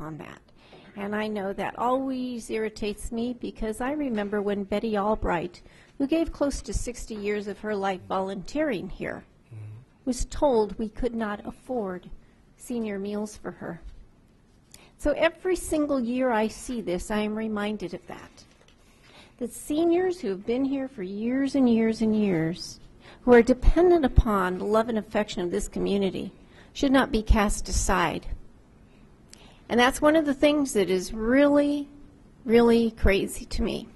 upon that. And I know that always irritates me because I remember when Betty Albright, who gave close to 60 years of her life volunteering here, was told we could not afford senior meals for her. So every single year I see this, I am reminded of that. That seniors who have been here for years and years and years, who are dependent upon the love and affection of this community, should not be cast aside. And that's one of the things that is really, really crazy to me.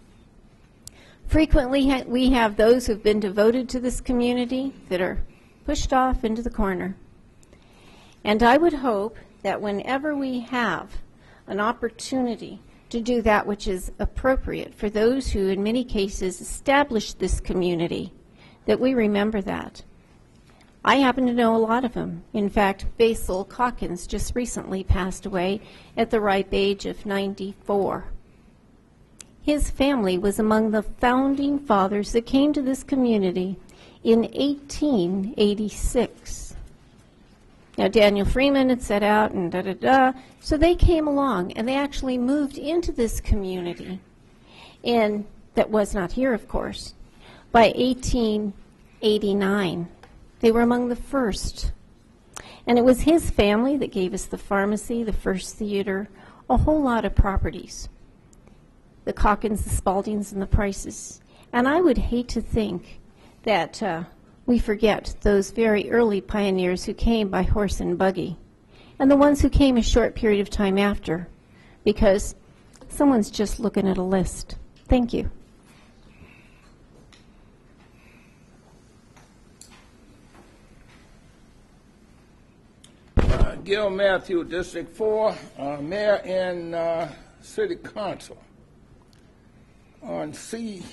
Frequently we have those who've been devoted to this community that are pushed off into the corner. And I would hope that whenever we have an opportunity to do that which is appropriate for those who in many cases established this community, that we remember that. I happen to know a lot of them. In fact, Basil Calkins just recently passed away at the ripe age of 94. His family was among the founding fathers that came to this community in 1886. Now, Daniel Freeman had set out and da-da-da, so they came along, and they actually moved into this community, and that was not here, of course, by 1889. They were among the first. And it was his family that gave us the pharmacy, the first theater, a whole lot of properties. The Calkins, the Spaldings, and the Prices. And I would hate to think that we forget those very early pioneers who came by horse and buggy, and the ones who came a short period of time after, because someone's just looking at a list. Thank you. Gil Matthew, District 4, Mayor and City Council on CI1.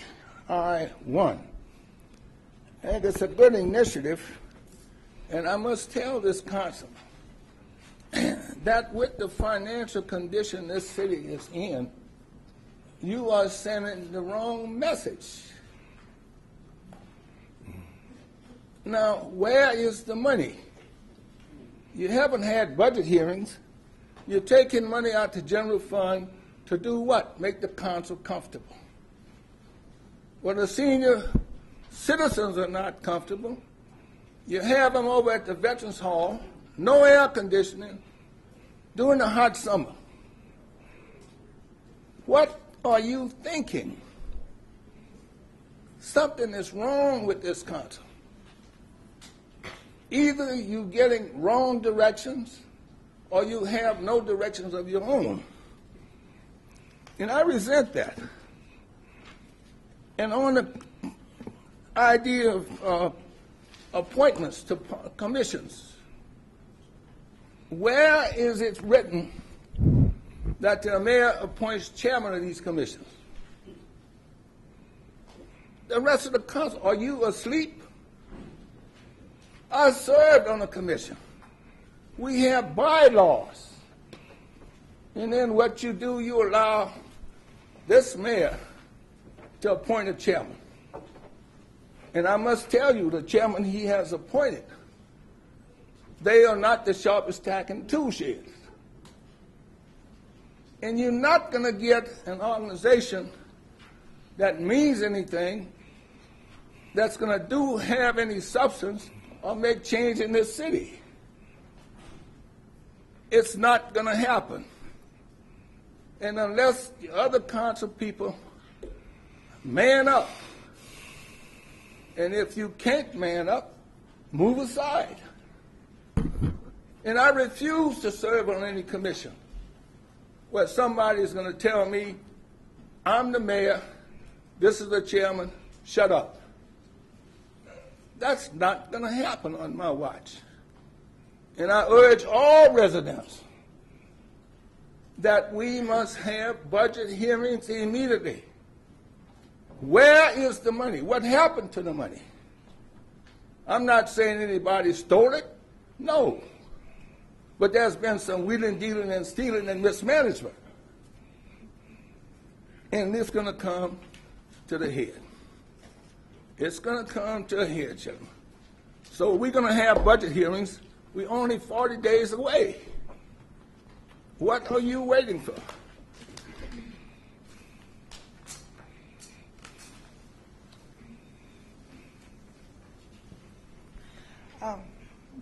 I think it's a good initiative, and I must tell this council that with the financial condition this city is in, you are sending the wrong message. Now, where is the money? You haven't had budget hearings. You're taking money out the general fund to do what? Make the council comfortable. Well, the senior citizens are not comfortable. You have them over at the Veterans Hall, no air conditioning, during the hot summer. What are you thinking? Something is wrong with this council. Either you're getting wrong directions or you have no directions of your own. And I resent that. And on the idea of appointments to commissions, where is it written that the mayor appoints chairman of these commissions? The rest of the council, are you asleep? I served on a commission. We have bylaws. And then what you do, you allow this mayor to appoint a chairman. And I must tell you, the chairman he has appointed, they are not the sharpest tack in the tool shed. And you're not going to get an organization that means anything, that's going to have any substance or make change in this city. It's not going to happen. And unless the other council people man up, and if you can't man up, move aside. And I refuse to serve on any commission where somebody is going to tell me, I'm the mayor, this is the chairman, shut up. That's not going to happen on my watch. And I urge all residents that we must have budget hearings immediately. Where is the money? What happened to the money? I'm not saying anybody stole it. No. But there's been some wheeling, dealing, and stealing and mismanagement. And it's going to come to the head. It's going to come to a head, gentlemen. So we're going to have budget hearings. We're only 40 days away. What are you waiting for?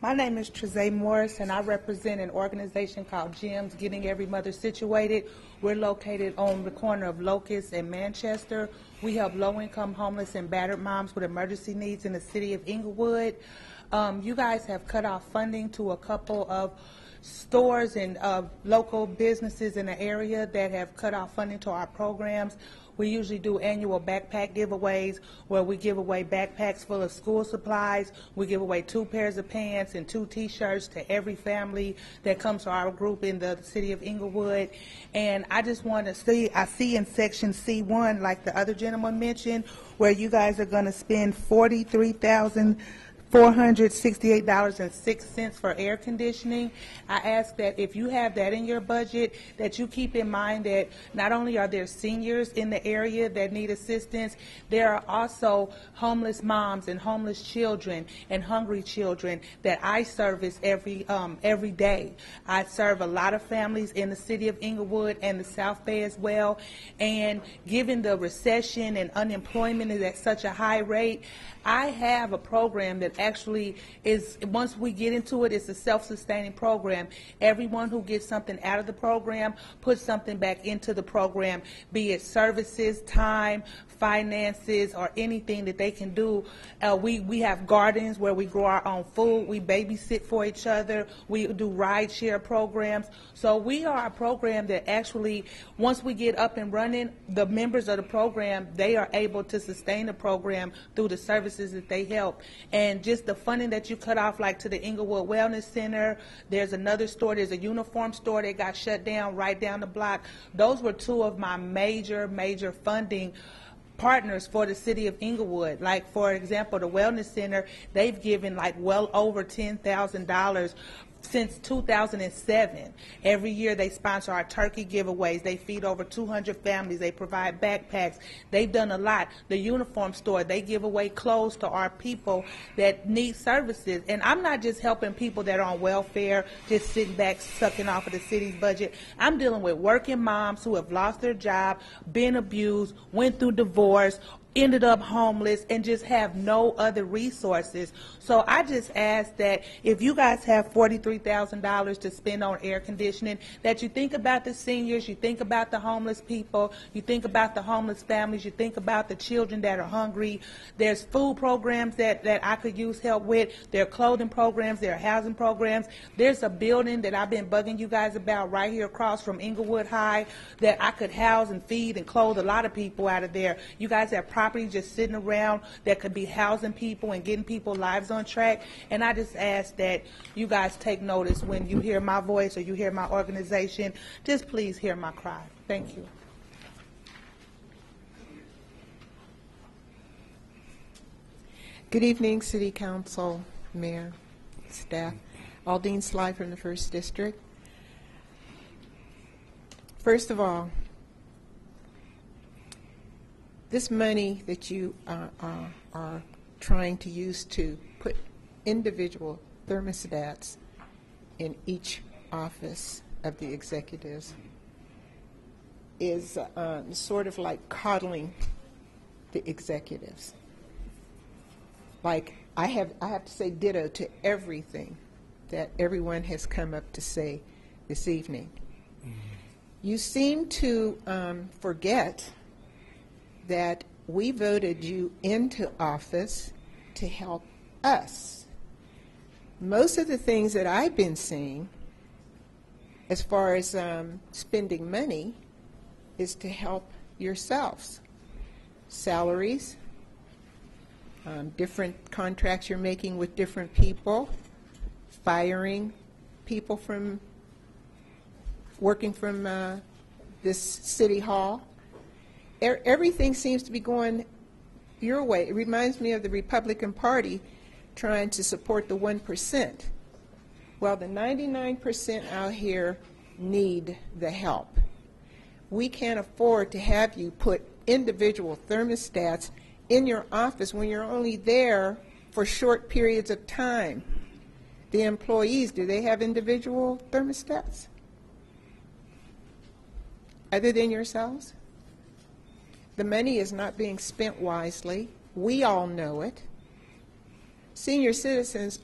My name is Trezay Morris, and I represent an organization called GEMS, Getting Every Mother Situated. We're located on the corner of Locust and Manchester. We help low-income, homeless, and battered moms with emergency needs in the city of Inglewood. You guys have cut off funding to a couple of stores and local businesses in the area that have cut off funding to our programs. We usually do annual backpack giveaways where we give away backpacks full of school supplies. We give away 2 pairs of pants and 2 T-shirts to every family that comes to our group in the city of Inglewood. And I just want to see, I see in section C1, like the other gentleman mentioned, where you guys are going to spend $43,468.06 for air conditioning. I ask that if you have that in your budget, that you keep in mind that not only are there seniors in the area that need assistance, there are also homeless moms and homeless children and hungry children that I service every day. I serve a lot of families in the city of Inglewood and the South Bay as well. And given the recession and unemployment is at such a high rate, I have a program that actually is, once we get into it, it's a self-sustaining program. Everyone who gets something out of the program puts something back into the program, be it services, time, finances, or anything that they can do. We have gardens where we grow our own food. We babysit for each other. We do ride share programs. So we are a program that actually, once we get up and running, the members of the program, they are able to sustain the program through the services that they help. And just the funding that you cut off, like to the Inglewood Wellness Center, there's another store, there's a uniform store that got shut down right down the block. Those were 2 of my major funding partners for the city of Inglewood. Like, for example, the Wellness Center, they've given like well over $10,000 since 2007. Every year they sponsor our turkey giveaways. They feed over 200 families. They provide backpacks. They've done a lot. The uniform store, they give away clothes to our people that need services. And I'm not just helping people that are on welfare, just sitting back, sucking off of the city's budget. I'm dealing with working moms who have lost their job, been abused, went through divorce, ended up homeless, and just have no other resources. So I just ask that if you guys have $43,000 to spend on air conditioning, that you think about the seniors, you think about the homeless people, you think about the homeless families, you think about the children that are hungry. There's food programs that I could use help with. There are clothing programs, there are housing programs. There's a building that I've been bugging you guys about right here across from Inglewood High that I could house and feed and clothe a lot of people out of there. You guys have property just sitting around that could be housing people and getting people's lives on track. And I just ask that you guys take notice when you hear my voice or you hear my organization. Just please hear my cry. Thank you. Good evening, City Council, Mayor, staff. Aldine Sly from the 1st District. First of all, this money that you are trying to use to put individual thermostats in each office of the executives is sort of like coddling the executives. Like, I have to say ditto to everything that everyone has come up to say this evening. Mm-hmm. You seem to forget that we voted you into office to help us. Most of the things that I've been seeing as far as spending money is to help yourselves. Salaries, different contracts you're making with different people, firing people from working from this city hall. Everything seems to be going your way. It reminds me of the Republican Party trying to support the 1%. Well, the 99% out here need the help. We can't afford to have you put individual thermostats in your office when you're only there for short periods of time. The employees, do they have individual thermostats? other than yourselves? The money is not being spent wisely. We all know it. Senior citizens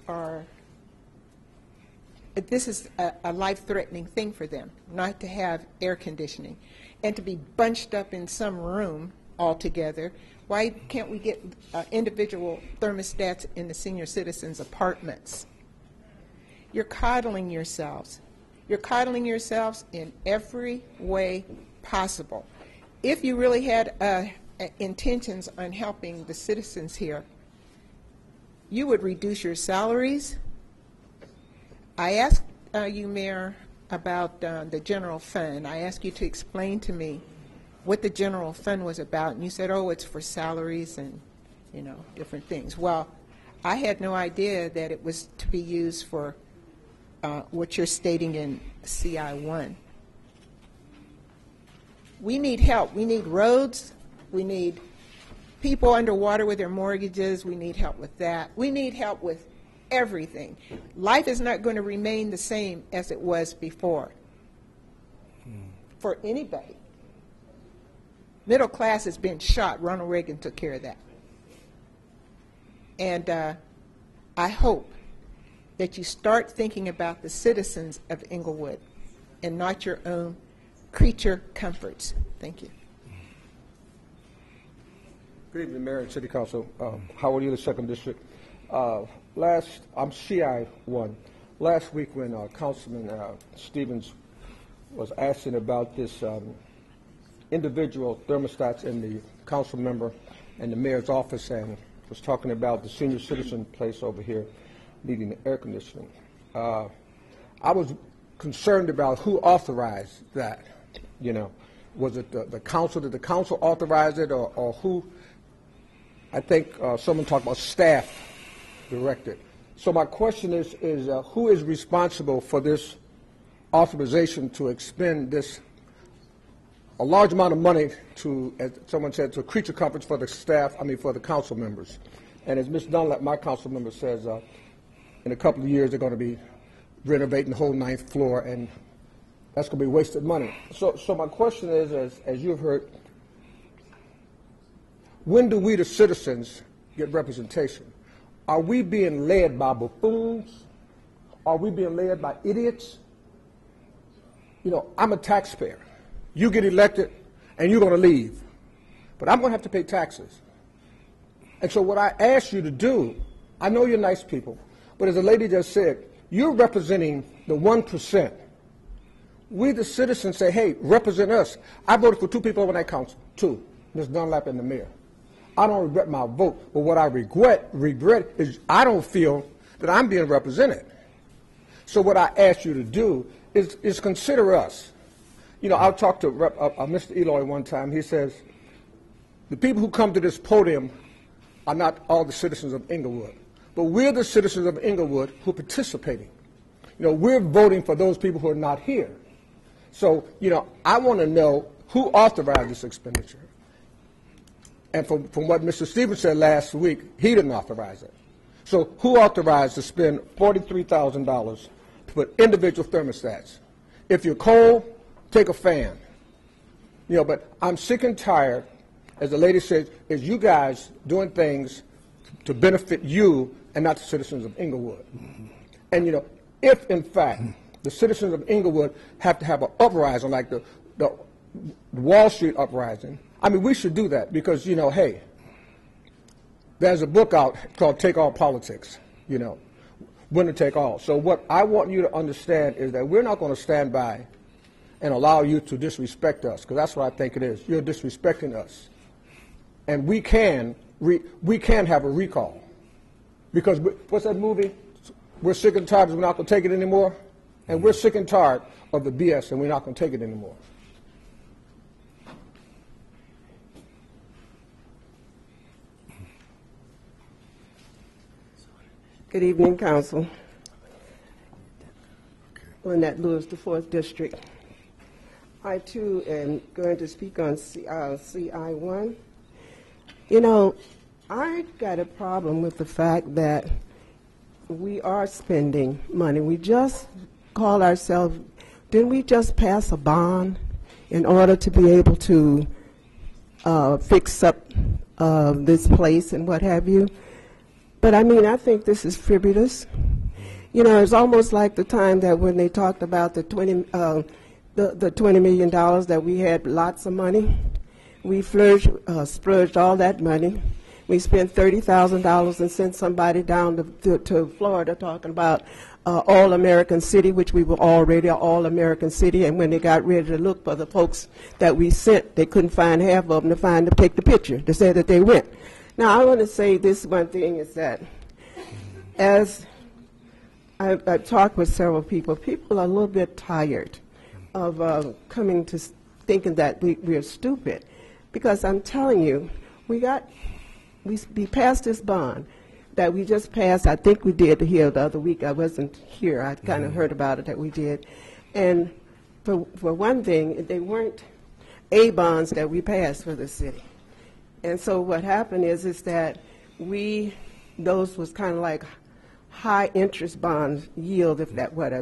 this is a life-threatening thing for them, not to have air conditioning and to be bunched up in some room altogether. Why can't we get individual thermostats in the senior citizens' apartments? You're coddling yourselves. You're coddling yourselves in every way possible. If you really had intentions on helping the citizens here, you would reduce your salaries. I asked you, Mayor, about the general fund. I asked you to explain to me what the general fund was about, and you said, oh, it's for salaries and, different things. Well, I had no idea that it was to be used for what you're stating in CI1. We need help. We need roads. We need people underwater with their mortgages. We need help with that. We need help with everything. Life is not going to remain the same as it was before for anybody. Middle class has been shot. Ronald Reagan took care of that. And I hope that you start thinking about the citizens of Inglewood and not your own creature comforts. Thank you. Good evening, Mayor and City Council. Howard Ely, Second District. I'm CI1. Last week when Councilman Stevens was asking about this individual thermostats in the council member and the mayor's office and was talking about the senior citizen place over here needing the air conditioning. I was concerned about who authorized that. Was it the council? Did the council authorize it or who? I think someone talked about staff directed. So my question is who is responsible for this authorization to expend a large amount of money to, as someone said, to creature comforts for the staff, for the council members. And as Ms. Dunlap, my council member, says, in a couple of years they're going to be renovating the whole 9th floor, and that's going to be wasted money. So my question is, as you've heard, when do we, the citizens, get representation? Are we being led by buffoons? Are we being led by idiots? I'm a taxpayer. You get elected, and you're going to leave. But I'm going to have to pay taxes. And so what I ask you to do, I know you're nice people, but as the lady just said, you're representing the 1%. We, the citizens, say, hey, represent us. I voted for 2 people on that council, 2, Ms. Dunlap and the mayor. I don't regret my vote, but what I regret is I don't feel that I'm being represented. So what I ask you to do is consider us. I talked to Mr. Eloy one time. He says, the people who come to this podium are not all the citizens of Inglewood, but we're the citizens of Inglewood who are participating. We're voting for those people who are not here. So, I want to know who authorized this expenditure. And from what Mr. Stevens said last week, he didn't authorize it. So who authorized to spend $43,000 to put individual thermostats? If you're cold, take a fan. But I'm sick and tired, as the lady said, is you guys doing things to benefit you and not the citizens of Inglewood. And, if, in fact, the citizens of Inglewood have to have an uprising like the Wall Street uprising, we should do that because, hey, there's a book out called Take All Politics, Winner Take All. So what I want you to understand is that we're not going to stand by and allow you to disrespect us, because that's what I think it is. You're disrespecting us. And we can have a recall. Because, what's that movie? We're sick and tired, we're not going to take it anymore. And we're sick and tired of the BS, and we're not going to take it anymore. Good evening, Council. Lynette Lewis, the 4th District. I, too, am going to speak on CI1. I got a problem with the fact that we are spending money. We just call ourselves, didn't we just pass a bond? in order to be able to fix up this place and what have you. But I mean, I think this is frivolous. You know, it's almost like the time that when they talked about the $20 million that we had lots of money. We splurged all that money. We spent $30,000 and sent somebody down to Florida talking about All-American City, which we were already an All-American City. And when they got ready to look for the folks that we sent, they couldn't find half of them to take the picture to say that they went. Now, I want to say this one thing is that as I've talked with several people, people are a little bit tired of coming to thinking that we are stupid. Because I'm telling you, we passed this bond that we just passed. I think we did here the other week. I wasn't here. I kind of heard about it that we did. And for one thing, they weren't A bonds that we passed for the city. And so what happened is that those was kind of like high interest bonds yield, if that what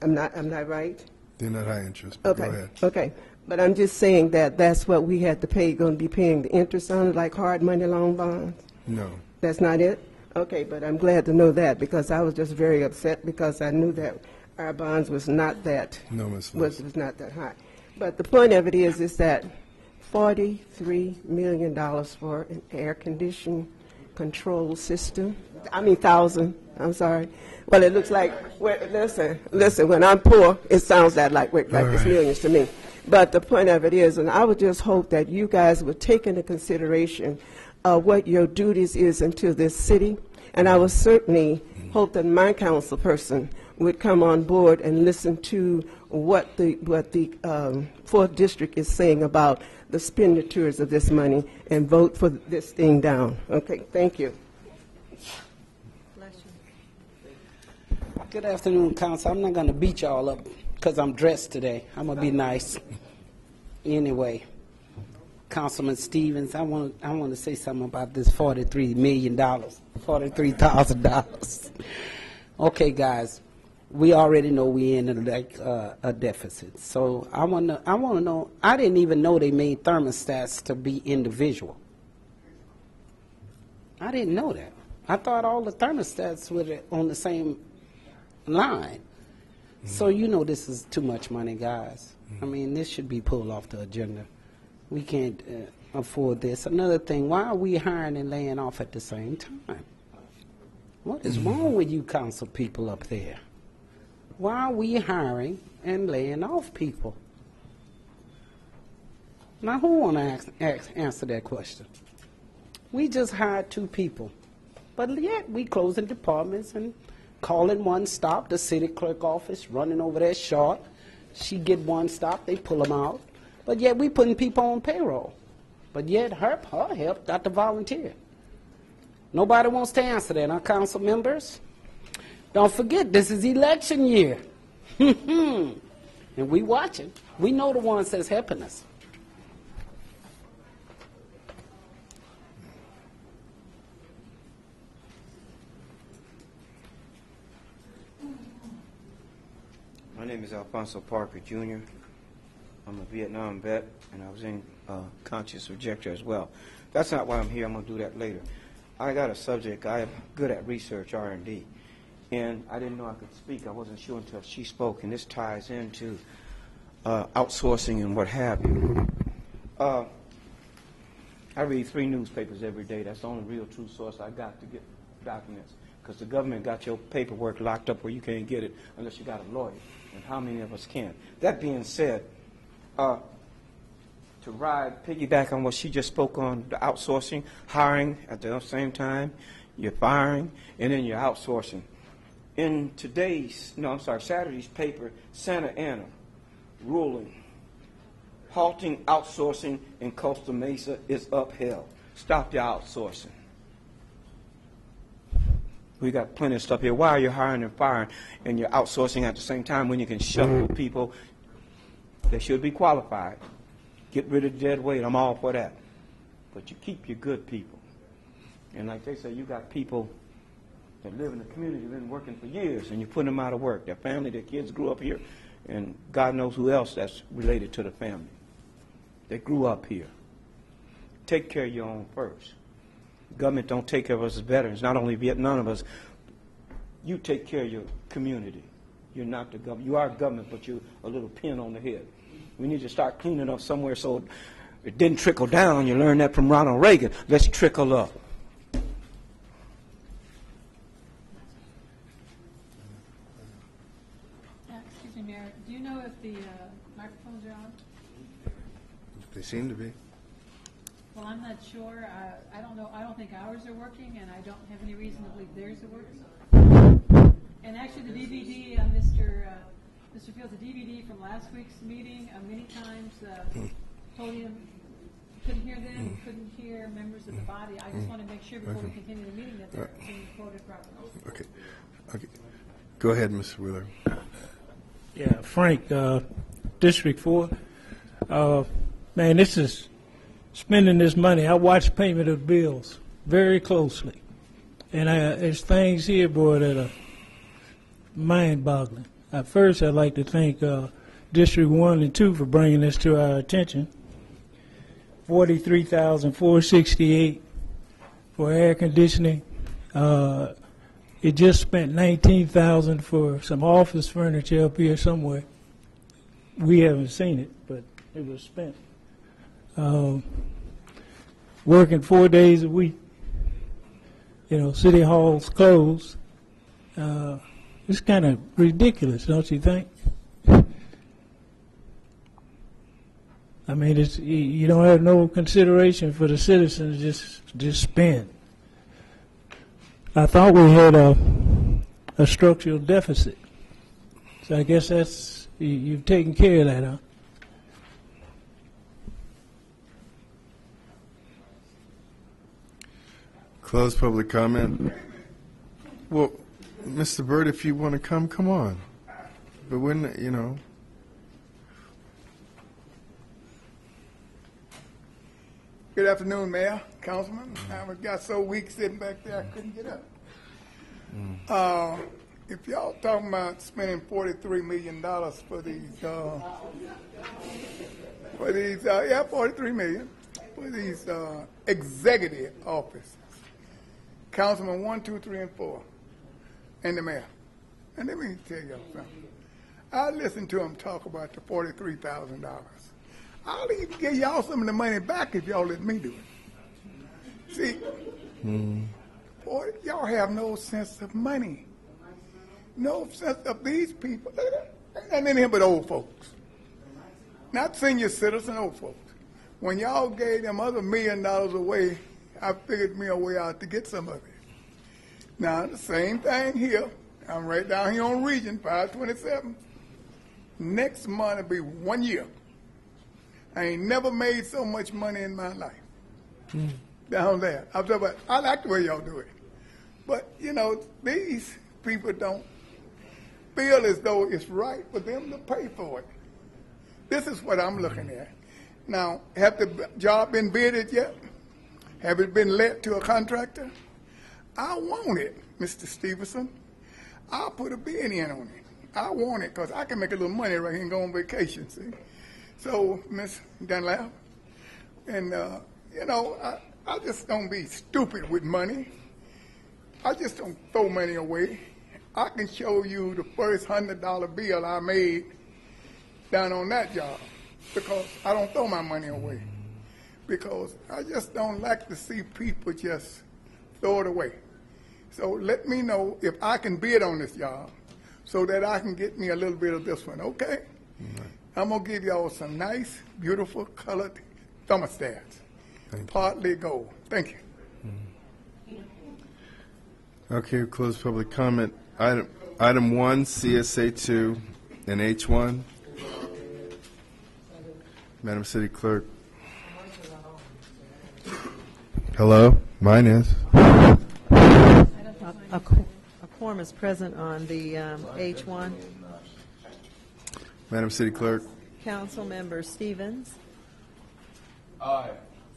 I'm not right? They're not high interest, but okay. Go ahead. Okay. But I'm just saying that that's what we had to pay, going to be paying the interest on it, like hard money loan bonds? No. That's not it? Okay, but I'm glad to know that, because I was just very upset because I knew that our bonds was not that, was not that high. But the point of it is that $43 million for an air conditioning control system. I mean, I'm sorry. Well, it looks like, listen, when I'm poor, it sounds like it's millions to me. But the point of it is, and I would just hope that you guys would take into consideration what your duties is into this city. And I would certainly hope that my council person would come on board and listen to what the 4th District is saying about the expenditures of this money and vote for this thing down. Okay, thank you. Good afternoon, Council. I'm not going to beat y'all up because I'm dressed today. I'm going to be nice. Anyway, Councilman Stevens, I want to say something about this $43 million, $43,000. Okay, guys, we already know we're in a deficit. So I want to know, I didn't even know they made thermostats to be individual. I didn't know that. I thought all the thermostats were on the same line. So you know this is too much money, guys. I mean, this should be pulled off the agenda. We can't afford this. Another thing, why are we hiring and laying off at the same time? What is wrong with you council people up there? Why are we hiring and laying off people? Now, who want to answer that question? We just hired 2 people, but yet we closing departments and calling one stop, the city clerk office, running over there short. She get one stop, they pull them out. But yet we putting people on payroll. But yet her help got to volunteer. Nobody wants to answer that, huh, council members? Don't forget, this is election year. And we watching. We know the ones that's helping us. My name is Alfonso Parker, Jr. I'm a Vietnam vet, and I was in conscious rejector as well. That's not why I'm here. I'm going to do that later. I got a subject. I am good at research, R&D, and I didn't know I could speak. I wasn't sure until she spoke, and this ties into outsourcing and what have you. I read 3 newspapers every day. That's the only real true source I got to get documents, because the government got your paperwork locked up where you can't get it unless you got a lawyer, and how many of us can? That being said, to piggyback on what she just spoke on, the outsourcing, hiring at the same time, you're firing, and then you're outsourcing. In Saturday's paper, Santa Ana ruling, halting outsourcing in Costa Mesa is upheld. Stop the outsourcing. We got plenty of stuff here. Why are you hiring and firing and you're outsourcing at the same time when you can shuffle people? They should be qualified. Get rid of the dead weight. I'm all for that. But you keep your good people. And like they say, you got people that live in the community, been working for years, and you're putting them out of work. Their family, their kids grew up here, and God knows who else that's related to the family. that grew up here. Take care of your own first. Government don't take care of us as veterans, not only Vietnam of us. You take care of your community. You're not the government. You are government, but you're a little pin on the head. We need to start cleaning up somewhere so it didn't trickle down. You learned that from Ronald Reagan. Let's trickle up. Excuse me, Mayor. Do you know if the microphones are on? They seem to be. Well, I'm not sure. I don't know. I don't think ours are working, and I don't have any reason to believe theirs are working. And actually, the DVD, Mr. Fields, the DVD from last week's meeting, many times podium couldn't hear them, couldn't hear members of the body. I just want to make sure before we continue the meeting that they're being quoted properly. Okay. Okay. Go ahead, Mr. Wheeler. Yeah, Frank, District 4. Man, this is spending this money. I watch payment of bills very closely. And there's things here, boy, that are mind-boggling. At first, I'd like to thank District 1 and 2 for bringing this to our attention. $43,468 for air conditioning. It just spent $19,000 for some office furniture up here somewhere. We haven't seen it, but it was spent. Working 4 days a week. You know, City Hall's closed. It's kind of ridiculous, don't you think? I mean, it's, you don't have no consideration for the citizens, just spend. I thought we had a structural deficit. So I guess that's, you've taken care of that, huh? Close public comment. Well, Mr. Byrd, if you want to come, come on. But when, you know. Good afternoon, Mayor, Councilman. I got so weak sitting back there I couldn't get up. If y'all talking about spending $43 million for these, $43 million for these executive offices, Councilman 1, 2, 3, and 4, and the mayor. And let me tell y'all something. I listened to him talk about the $43,000. I'll even give y'all some of the money back if y'all let me do it. See, boy, y'all have no sense of money. No sense of these people. Ain't nothing in here but old folks. Not senior citizens, old folks. When y'all gave them other $1 million away, I figured me a way out to get some of it. Now, the same thing here. I'm right down here on Region 527. Next month will be 1 year. I ain't never made so much money in my life. Down there. I like the way y'all do it. But, you know, these people don't feel as though it's right for them to pay for it. This is what I'm looking at. Now, have the job been bidded yet? Have it been let to a contractor? I want it, Mr. Stevenson. I'll put a bid in on it. I want it because I can make a little money right here and go on vacation, see? So, Ms. Dunlap, and, you know, I just don't be stupid with money. I just don't throw money away. I can show you the first $100 bill I made down on that job because I don't throw my money away. Because I just don't like to see people just throw it away. So let me know if I can bid on this job so that I can get me a little bit of this one, okay? I'm going to give y'all some nice, beautiful colored thermostats. Partly gold. Thank you. Okay, close public comment. Item 1, CSA 2, and H1. Madam City Clerk. Hello, mine is. A quorum is present on the H1. Madam City Clerk. Council members Stevens. Aye.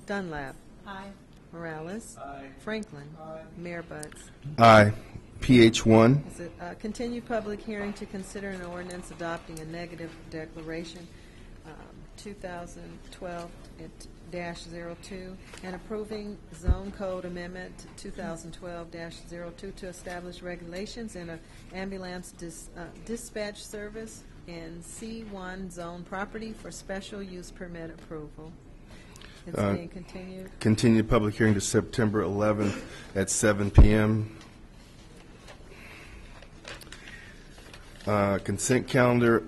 Dunlap. Aye. Morales. Aye. Franklin. Mayor Butts. Aye. PH1. Is it continued public hearing to consider an ordinance adopting a negative declaration 2012-02 and approving Zone Code Amendment 2012-02 to establish regulations in an ambulance dispatch service in C1 zone property for special use permit approval. It's being continued. Continue public hearing to September 11th at 7 p.m. Consent calendar,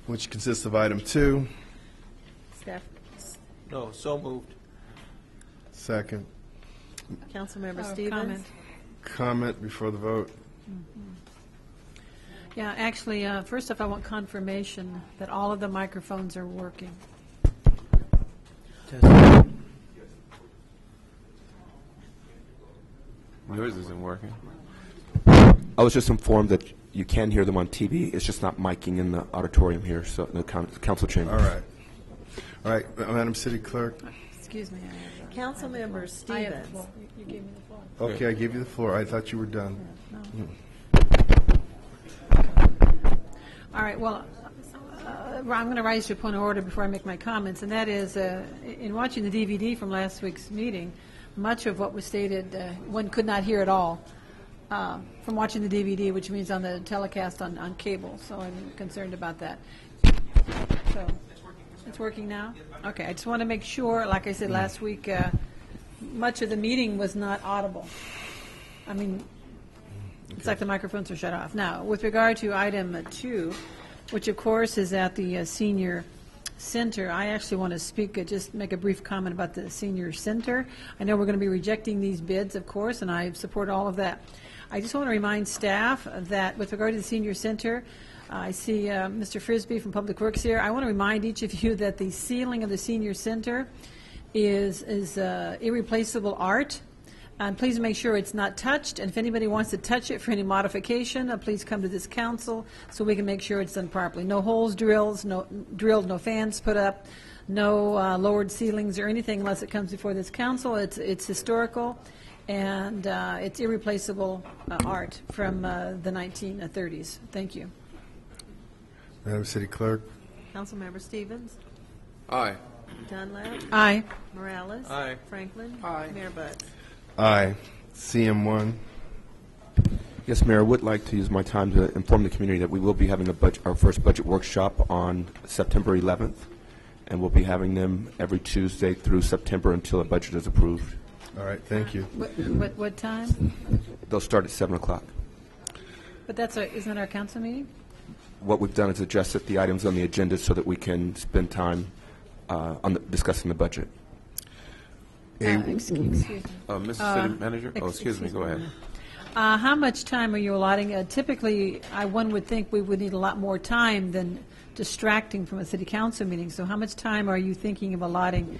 which consists of item 2. Staff, No, so moved. Second. Councilmember Stevens. Comment before the vote. Yeah, actually, first off, I want confirmation that all of the microphones are working. Yours isn't working. I was just informed that you can hear them on TV. It's just not miking in the auditorium here, so in the council chamber. All right. All right, Madam City Clerk. Excuse me. Councilmember I Stevens. have the floor. You gave me the floor. Okay, I gave you the floor. I thought you were done. No. All right, well, I'm going to rise to a point of order before I make my comments, and that is, in watching the DVD from last week's meeting, much of what was stated, one could not hear at all from watching the DVD, which means on the telecast on cable, so I'm concerned about that. So, it's working now? Okay, I just want to make sure, like I said last week, much of the meeting was not audible. I mean, it's like the microphones are shut off. Now, with regard to item 2, which of course is at the senior center, I actually want to speak, just make a brief comment about the senior center. I know we're going to be rejecting these bids, of course, and I support all of that. I just want to remind staff that with regard to the senior center, I see Mr. Frisbee from Public Works here. I want to remind each of you that the ceiling of the senior center is irreplaceable art. And please make sure it's not touched, and if anybody wants to touch it for any modification, please come to this council so we can make sure it's done properly. No holes drilled, no fans put up, no lowered ceilings or anything unless it comes before this council. It's historical, and it's irreplaceable art from the 1930s. Thank you. Madam City Clerk. Councilmember Stevens. Aye. Dunlap. Aye. Morales. Aye. Franklin. Aye. Mayor Butts. Aye. CM1. Yes, Mayor, I would like to use my time to inform the community that we will be having our first budget workshop on September 11th, and we'll be having them every Tuesday through September until a budget is approved. All right, thank you. What time? They'll start at 7 o'clock. But isn't that our council meeting? What we've done is adjusted the items on the agenda so that we can spend time discussing the budget. Excuse me. Mrs. City Manager? Oh, excuse me. Go ahead. How much time are you allotting? Typically, one would think we would need a lot more time than distracting from a city council meeting. So how much time are you thinking of allotting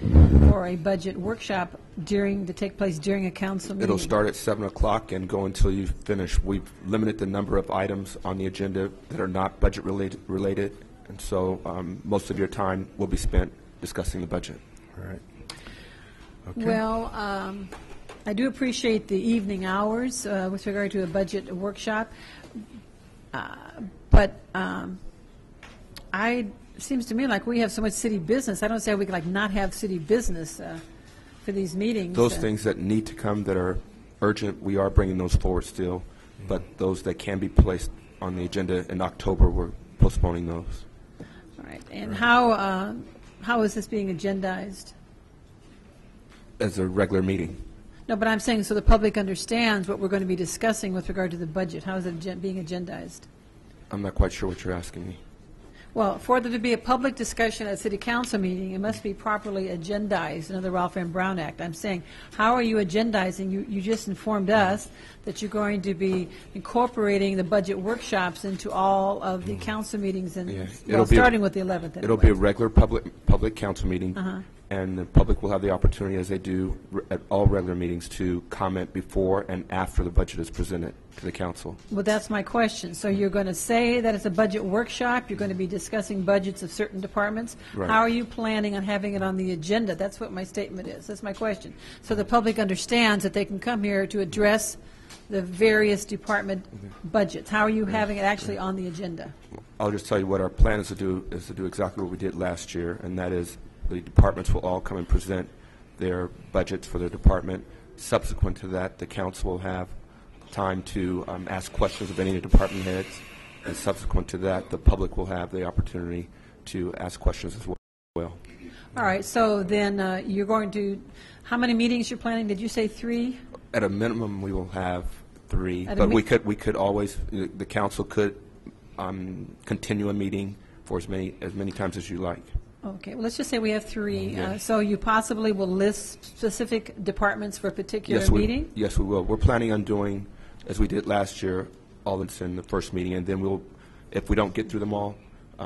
for a budget workshop to take place during a council meeting? It'll start at 7 o'clock and go until you finish. We've limited the number of items on the agenda that are not budget related, and so most of your time will be spent discussing the budget. All right. Okay. Well, I do appreciate the evening hours with regard to a budget workshop, but it seems to me like we have so much city business. I don't see how we could not have city business for these meetings. Those things that need to come that are urgent, we are bringing those forward still, but those that can be placed on the agenda in October, we're postponing those. All right. And how is this being agendized? As a regular meeting. No, but I'm saying so the public understands what we're going to be discussing with regard to the budget. How is it being agendized? I'm not quite sure what you're asking me. Well, for there to be a public discussion at a city council meeting, it must be properly agendized under the Ralph M. Brown Act. I'm saying, how are you agendizing? You just informed us that you're going to be incorporating the budget workshops into all of the council meetings, and starting with the 11th. Anyway. It'll be a regular public council meeting, and the public will have the opportunity, as they do at all regular meetings, to comment before and after the budget is presented to the council. Well, that's my question. So you're going to say that it's a budget workshop, you're going to be discussing budgets of certain departments. Right. How are you planning on having it on the agenda? That's what my statement is. That's my question. So the public understands that they can come here to address the various department budgets. How are you having it actually on the agenda? I'll just tell you what our plan is to do exactly what we did last year, and that is the departments will all come and present their budgets for their department. Subsequent to that, the council will have time to ask questions of any of the department heads, and subsequent to that, the public will have the opportunity to ask questions as well. All right, so then you're going to, how many meetings you're planning? Did you say 3? At a minimum, we will have 3, but we could always, the council could continue a meeting for as many times as you like. Okay, well, let's just say we have 3. Yes. So you possibly will list specific departments for a particular meeting? Yes, we will. We're planning on doing, as we did last year, all that's in the first meeting, and then we'll, if we don't get through them all,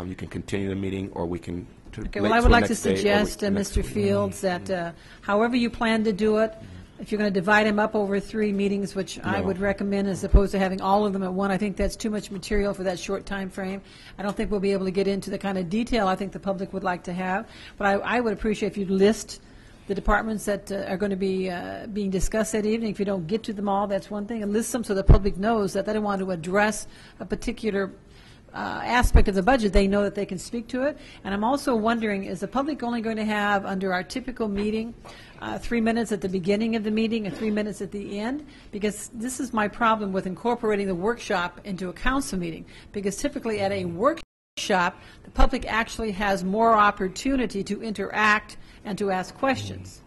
you can continue the meeting, or we can. Okay, well, I would like to suggest, Mr. Fields, that however you plan to do it, if you're going to divide them up over 3 meetings, which I would recommend as opposed to having all of them at one, I think that's too much material for that short time frame. I don't think we'll be able to get into the kind of detail I think the public would like to have. But I would appreciate if you'd list the departments that are going to be being discussed that evening. If you don't get to them all, that's one thing. And list them so the public knows that they don't want to address a particular aspect of the budget. They know that they can speak to it. And I'm also wondering, is the public only going to have, under our typical meeting, 3 minutes at the beginning of the meeting and 3 minutes at the end? Because this is my problem with incorporating the workshop into a council meeting. Because typically at a workshop, the public actually has more opportunity to interact and to ask questions.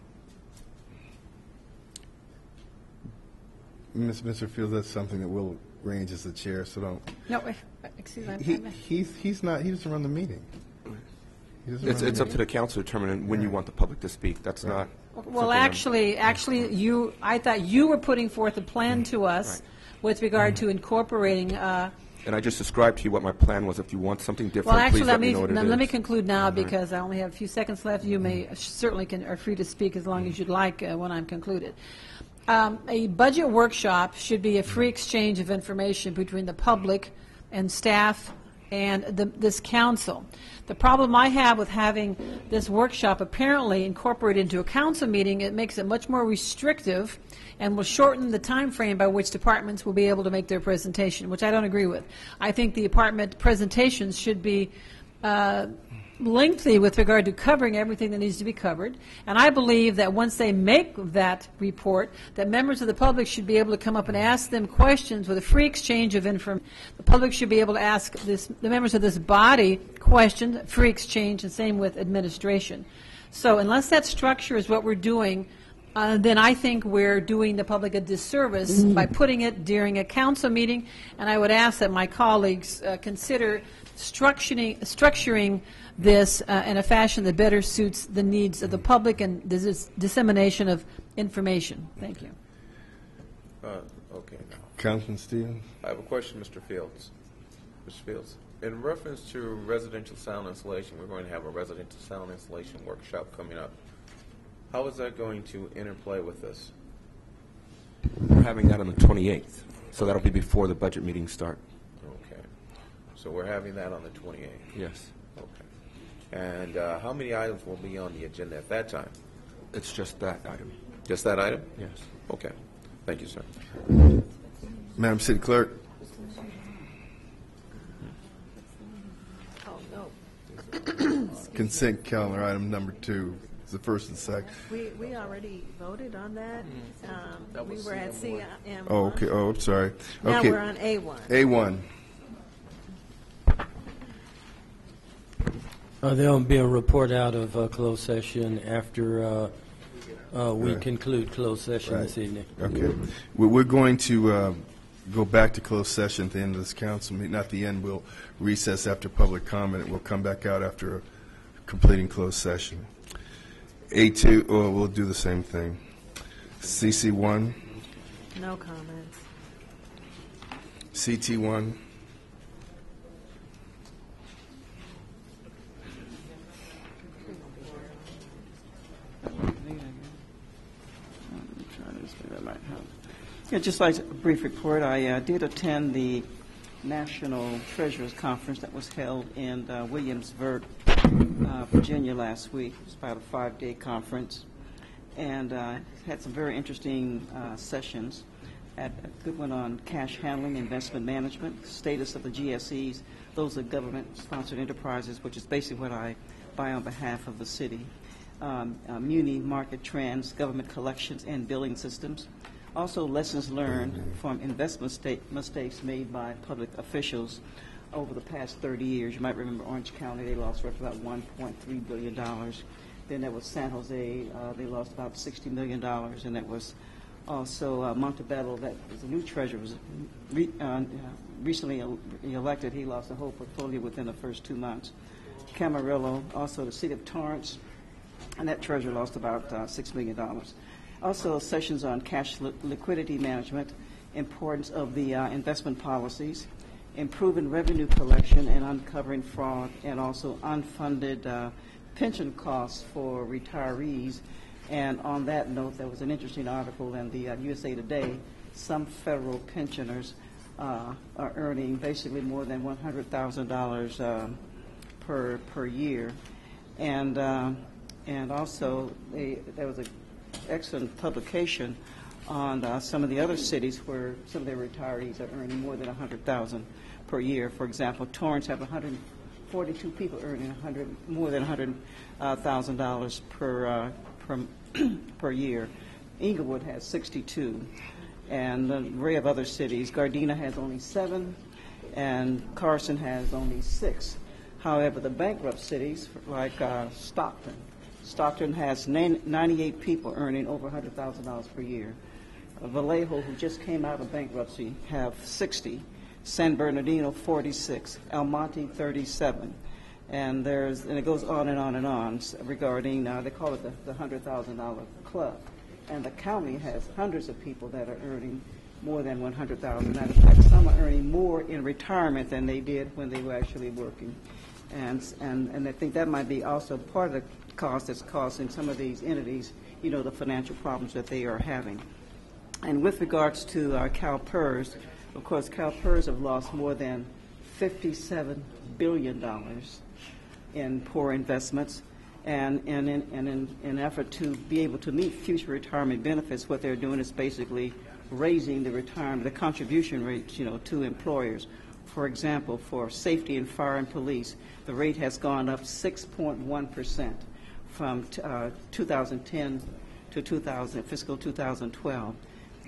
Mr. Fields, that's something that we'll arrange as the chair, so don't. No, excuse me. He doesn't run the meeting. It's up to the council to determine when you want the public to speak. That's not. Well, actually, I thought you were putting forth a plan to us with regard to incorporating. And I just described to you what my plan was. If you want something different, Well, actually, please let me know what it is. let me conclude now because I only have a few seconds left. You may certainly are free to speak as long as you'd like when I'm concluded. A budget workshop should be a free exchange of information between the public and staff and this council. The problem I have with having this workshop apparently incorporated into a council meeting, it makes it much more restrictive and will shorten the time frame by which departments will be able to make their presentation, which I don't agree with. I think the department presentations should be lengthy with regard to covering everything that needs to be covered, and I believe that once they make that report, that members of the public should be able to come up and ask them questions with a free exchange of information. The public should be able to ask the members of this body questions, free exchange, and same with administration. So unless that structure is what we're doing, then I think we're doing the public a disservice by putting it during a council meeting, and I would ask that my colleagues consider structuring this in a fashion that better suits the needs of the public and the dissemination of information. Thank you. Okay. Now. Councilman Stevens? I have a question, Mr. Fields. Mr. Fields, in reference to residential sound insulation, we're going to have a residential sound insulation workshop coming up. How is that going to interplay with this? We're having that on the 28th, so that'll be before the budget meetings start. Okay. So we're having that on the 28th? Yes. Okay. And how many items will be on the agenda at that time? It's just that item. Just that item? Yes. Okay. Thank you, sir. Madam City Clerk? Oh, no. Consent calendar item number 2. It's the first and second. We already voted on that. We were at CM1. Oh, okay. Oh, I'm sorry. Now Okay. we're on A1. A1. There'll be a report out of closed session after we conclude closed session this evening. Okay. We're going to go back to closed session at the end of this council meeting. Not the end. We'll recess after public comment. We'll come back out after completing closed session. A2, we'll do the same thing. CC1. No comments. CT1. Yeah, just like a brief report, I did attend the National Treasurers Conference that was held in Williamsburg, Virginia last week. It was about a 5-day conference and had some very interesting sessions. had a good one on cash handling, investment management, status of the GSEs. Those are government-sponsored enterprises, which is basically what I buy on behalf of the city. Muni market trends, government collections, and billing systems. Also, lessons learned from investment mistakes made by public officials over the past 30 years. You might remember Orange County, they lost roughly about $1.3 billion. Then there was San Jose, they lost about $60 million, and that was also Montebello, that was a new treasurer, was recently elected. He lost the whole portfolio within the first 2 months. Camarillo, also the city of Torrance, and that treasurer lost about $6 million. Also, sessions on cash liquidity management, importance of the investment policies, improving revenue collection and uncovering fraud, and also unfunded pension costs for retirees. And on that note, there was an interesting article in the USA Today. Some federal pensioners are earning basically more than $100,000 per year, and also there was an excellent publication on some of the other cities where some of their retirees are earning more than $100,000 per year. For example, Torrance have 142 people earning more than $100,000 per year. Inglewood has 62, and an array of other cities. Gardena has only 7, and Carson has only 6. However, the bankrupt cities like Stockton has 98 people earning over $100,000 per year. Vallejo, who just came out of bankruptcy, have 60. San Bernardino, 46. El Monte, 37. And it goes on and on and on regarding, they call it the $100,000 club. And the county has hundreds of people that are earning more than $100,000. In fact, some are earning more in retirement than they did when they were actually working. And I think that might be also part of the cost that's causing some of these entities, the financial problems that they are having. And with regards to CalPERS, of course, CalPERS have lost more than $57 billion in poor investments. And in an effort to be able to meet future retirement benefits, what they're doing is basically raising the contribution rates, to employers. For example, for safety and fire and police, the rate has gone up 6.1% from 2010 to fiscal 2012.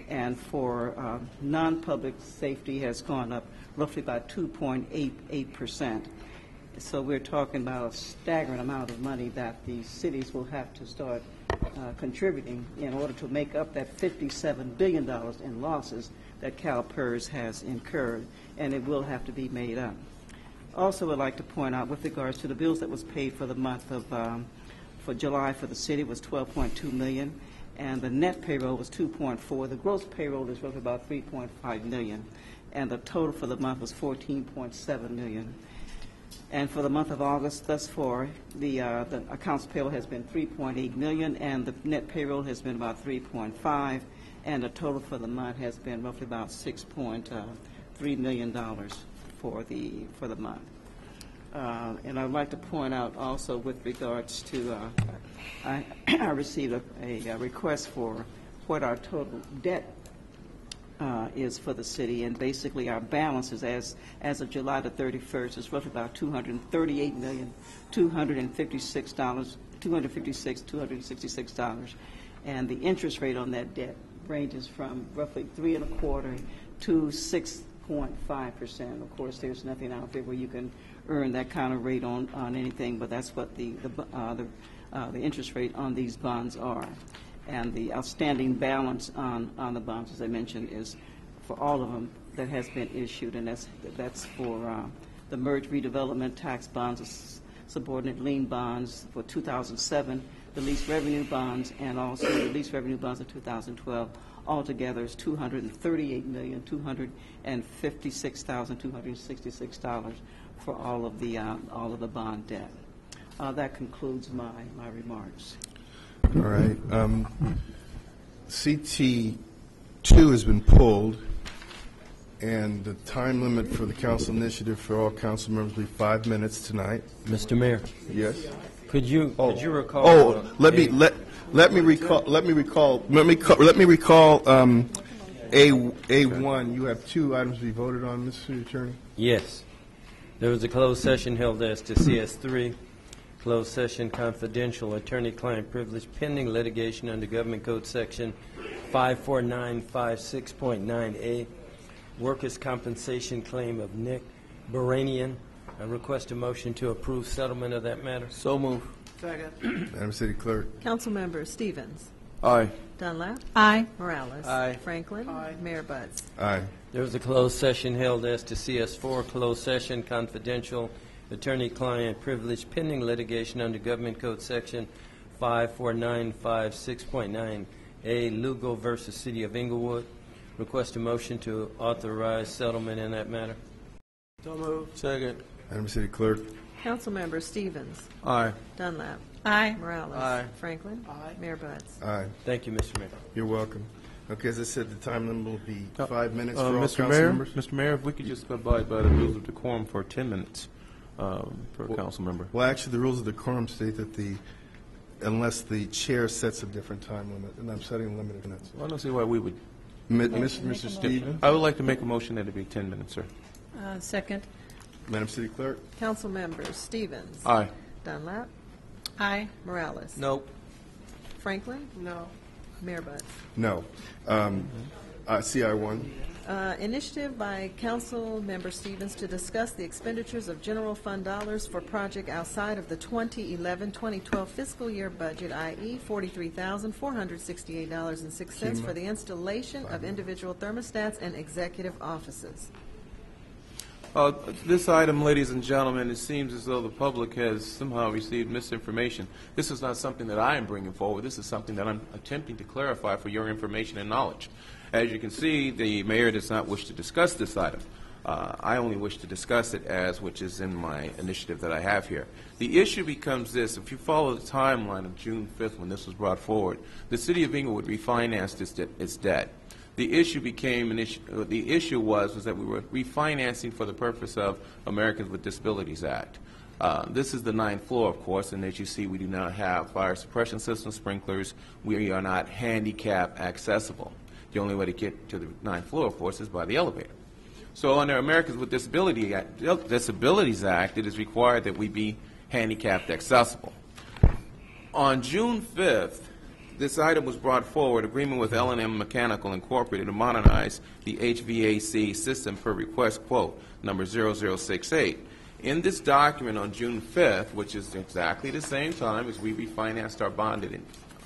And for non-public safety has gone up roughly by 2.88%. So we're talking about a staggering amount of money that the cities will have to start contributing in order to make up that $57 billion in losses that CalPERS has incurred, and it will have to be made up. Also, I'd like to point out with regards to the bills that was paid for the month of for July for the city was $12.2 million, and the net payroll was $2.4. The gross payroll is roughly about $3.5 million, and the total for the month was $14.7 million. And for the month of August, thus far, the accounts payable has been $3.8 million, and the net payroll has been about $3.5, and the total for the month has been roughly about $6.3 million for the month. And I'd like to point out also with regards to, I received a request for what our total debt is for the city, and basically our balance is as of July the 31st is roughly about $238,266, and the interest rate on that debt ranges from roughly 3.25% to 6.5%. Of course, there's nothing out there where you can earn that kind of rate on anything, but that's what the interest rate on these bonds are. And the outstanding balance on the bonds, as I mentioned, is for all of them that has been issued, and that's for the merged redevelopment tax bonds, subordinate lien bonds for 2007, the lease revenue bonds, and also the lease revenue bonds of 2012. Altogether is $238,256,266 for all of the bond debt. That concludes my remarks. All right. CT2 has been pulled, and the time limit for the council initiative for all council members will be 5 minutes tonight. Mr. Mayor. Yes. Could you recall? Let me recall A1, you have two items to be voted on, Mr. City Attorney? Yes. There was a closed session held as to CS3, closed session confidential attorney-client privilege pending litigation under Government Code Section 54956.9A, workers' compensation claim of Nick Baranian. I request a motion to approve settlement of that matter. So move. Second. Madam City Clerk. Councilmember Stevens. Aye. Dunlap. Aye. Morales. Aye. Franklin. Aye. Mayor Buds. Aye. There was a closed session held as to CS4, closed session confidential attorney-client privilege pending litigation under Government Code Section 54956.9A, Lugo versus City of Inglewood. Request a motion to authorize settlement in that matter. So move. Second. Madam City Clerk. Councilmember Stevens. Aye. Dunlap. Aye. Morales. Aye. Franklin. Aye. Mayor Buds. Aye. Thank you, Mr. Mayor. You're welcome. Okay, as I said, the time limit will be 5 minutes for all Mr. council Mayor, members. Mr. Mayor, if we could just abide by the rules of decorum for 10 minutes per council member. Well, actually, the rules of decorum state that unless the chair sets a different time limit, and I'm setting a limited minutes. Well, I don't see why we would. Mr. Stevens. I would like to make a motion that it be 10 minutes, sir. Second. Madam City Clerk. Councilmember Stevens. Aye. Dunlap. Aye. Morales. Nope. Franklin. No. Mayor Buds. No. CI1. Initiative by Council Member Stevens to discuss the expenditures of general fund dollars for project outside of the 2011-2012 fiscal year budget, i.e. $43,468.06 for the installation of individual thermostats and executive offices. This item, ladies and gentlemen, it seems as though the public has somehow received misinformation. This is not something that I am bringing forward. This is something that I'm attempting to clarify for your information and knowledge. As you can see, the mayor does not wish to discuss this item. I only wish to discuss it which is in my initiative that I have here. The issue becomes this. If you follow the timeline of June 5th when this was brought forward, the city of Inglewood refinanced its debt. The issue became an issue. The issue was that we were refinancing for the purpose of Americans with Disabilities Act. This is the 9th floor, of course, and as you see, we do not have fire suppression system sprinklers. We are not handicap accessible. The only way to get to the 9th floor, of course, is by the elevator. So under Americans with Disabilities Act, it is required that we be handicapped accessible. On June 5th, this item was brought forward, agreement with L&M Mechanical Incorporated to modernize the HVAC system per request quote number 0068. In this document on June 5th, which is exactly the same time as we refinanced our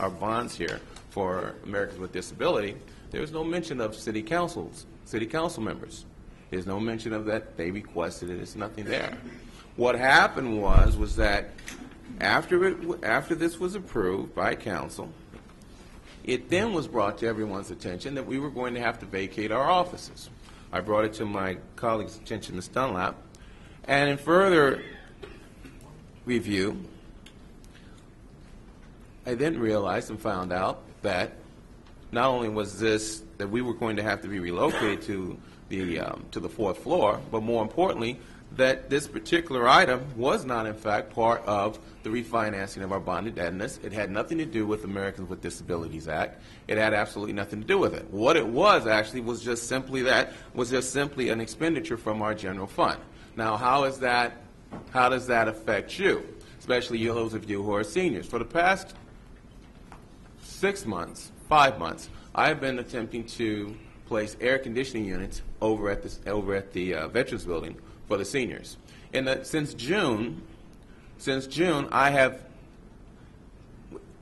bonds here for Americans with Disability, there's no mention of city council members. There's no mention of that they requested it. There's nothing there. What happened was that after this was approved by council, it then was brought to everyone's attention that we were going to have to vacate our offices. I brought it to my colleague's attention, Ms. Dunlap, and in further review, I then realized and found out that not only was this that we were going to have to be relocated to the 4th floor, but more importantly, that this particular item was not, in fact, part of the refinancing of our bond indebtedness. It had nothing to do with Americans with Disabilities Act. It had absolutely nothing to do with it. What it was actually was just simply an expenditure from our general fund. Now, how does that affect you, especially those of you who are seniors? For the past 5 months, I have been attempting to place air conditioning units over at the Veterans Building for the seniors. Since June,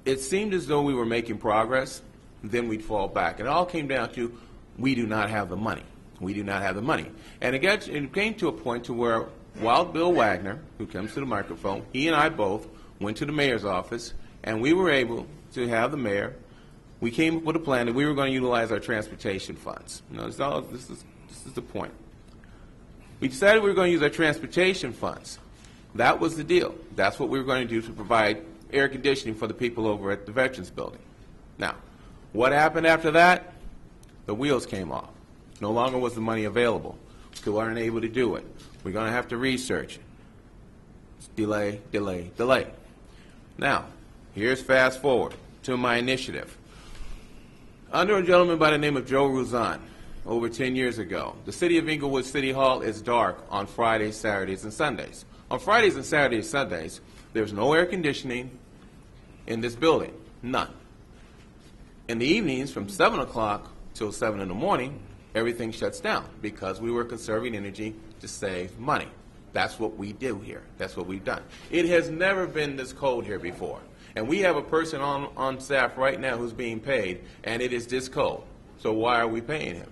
it seemed as though we were making progress, then we'd fall back. It all came down to we do not have the money. We do not have the money. And it came to a point to where Wild Bill Wagner, who comes to the microphone, he and I both went to the mayor's office, and we were able to have the mayor. We came up with a plan that we were going to utilize our transportation funds. This is the point. We decided we were going to use our transportation funds. That was the deal. That's what we were going to do to provide air conditioning for the people over at the Veterans Building. Now, what happened after that? The wheels came off. No longer was the money available. We weren't able to do it. We're going to have to research. Delay, delay, delay. Now, here's fast forward to my initiative. Under a gentleman by the name of Joe Ruzan, over 10 years ago. The city of Inglewood City Hall is dark on Fridays, Saturdays, and Sundays. On Fridays and Saturdays, Sundays, there's no air conditioning in this building, none. In the evenings, from 7 o'clock till 7 in the morning, everything shuts down because we were conserving energy to save money. That's what we do here. That's what we've done. It has never been this cold here before. And we have a person on staff right now who's being paid, and it is this cold. So why are we paying him?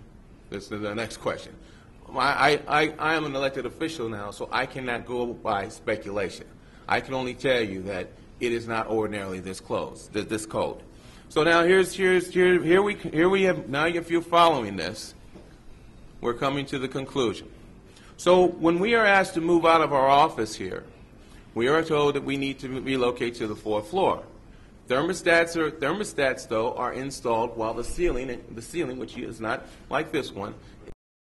This is the next question. I am an elected official now, so I cannot go by speculation. I can only tell you that it is not ordinarily this cold. So now here we have, now if you're following this, we're coming to the conclusion. So when we are asked to move out of our office here, we are told that we need to relocate to the 4th floor. Thermostats though are installed while the ceiling, which is not like this one,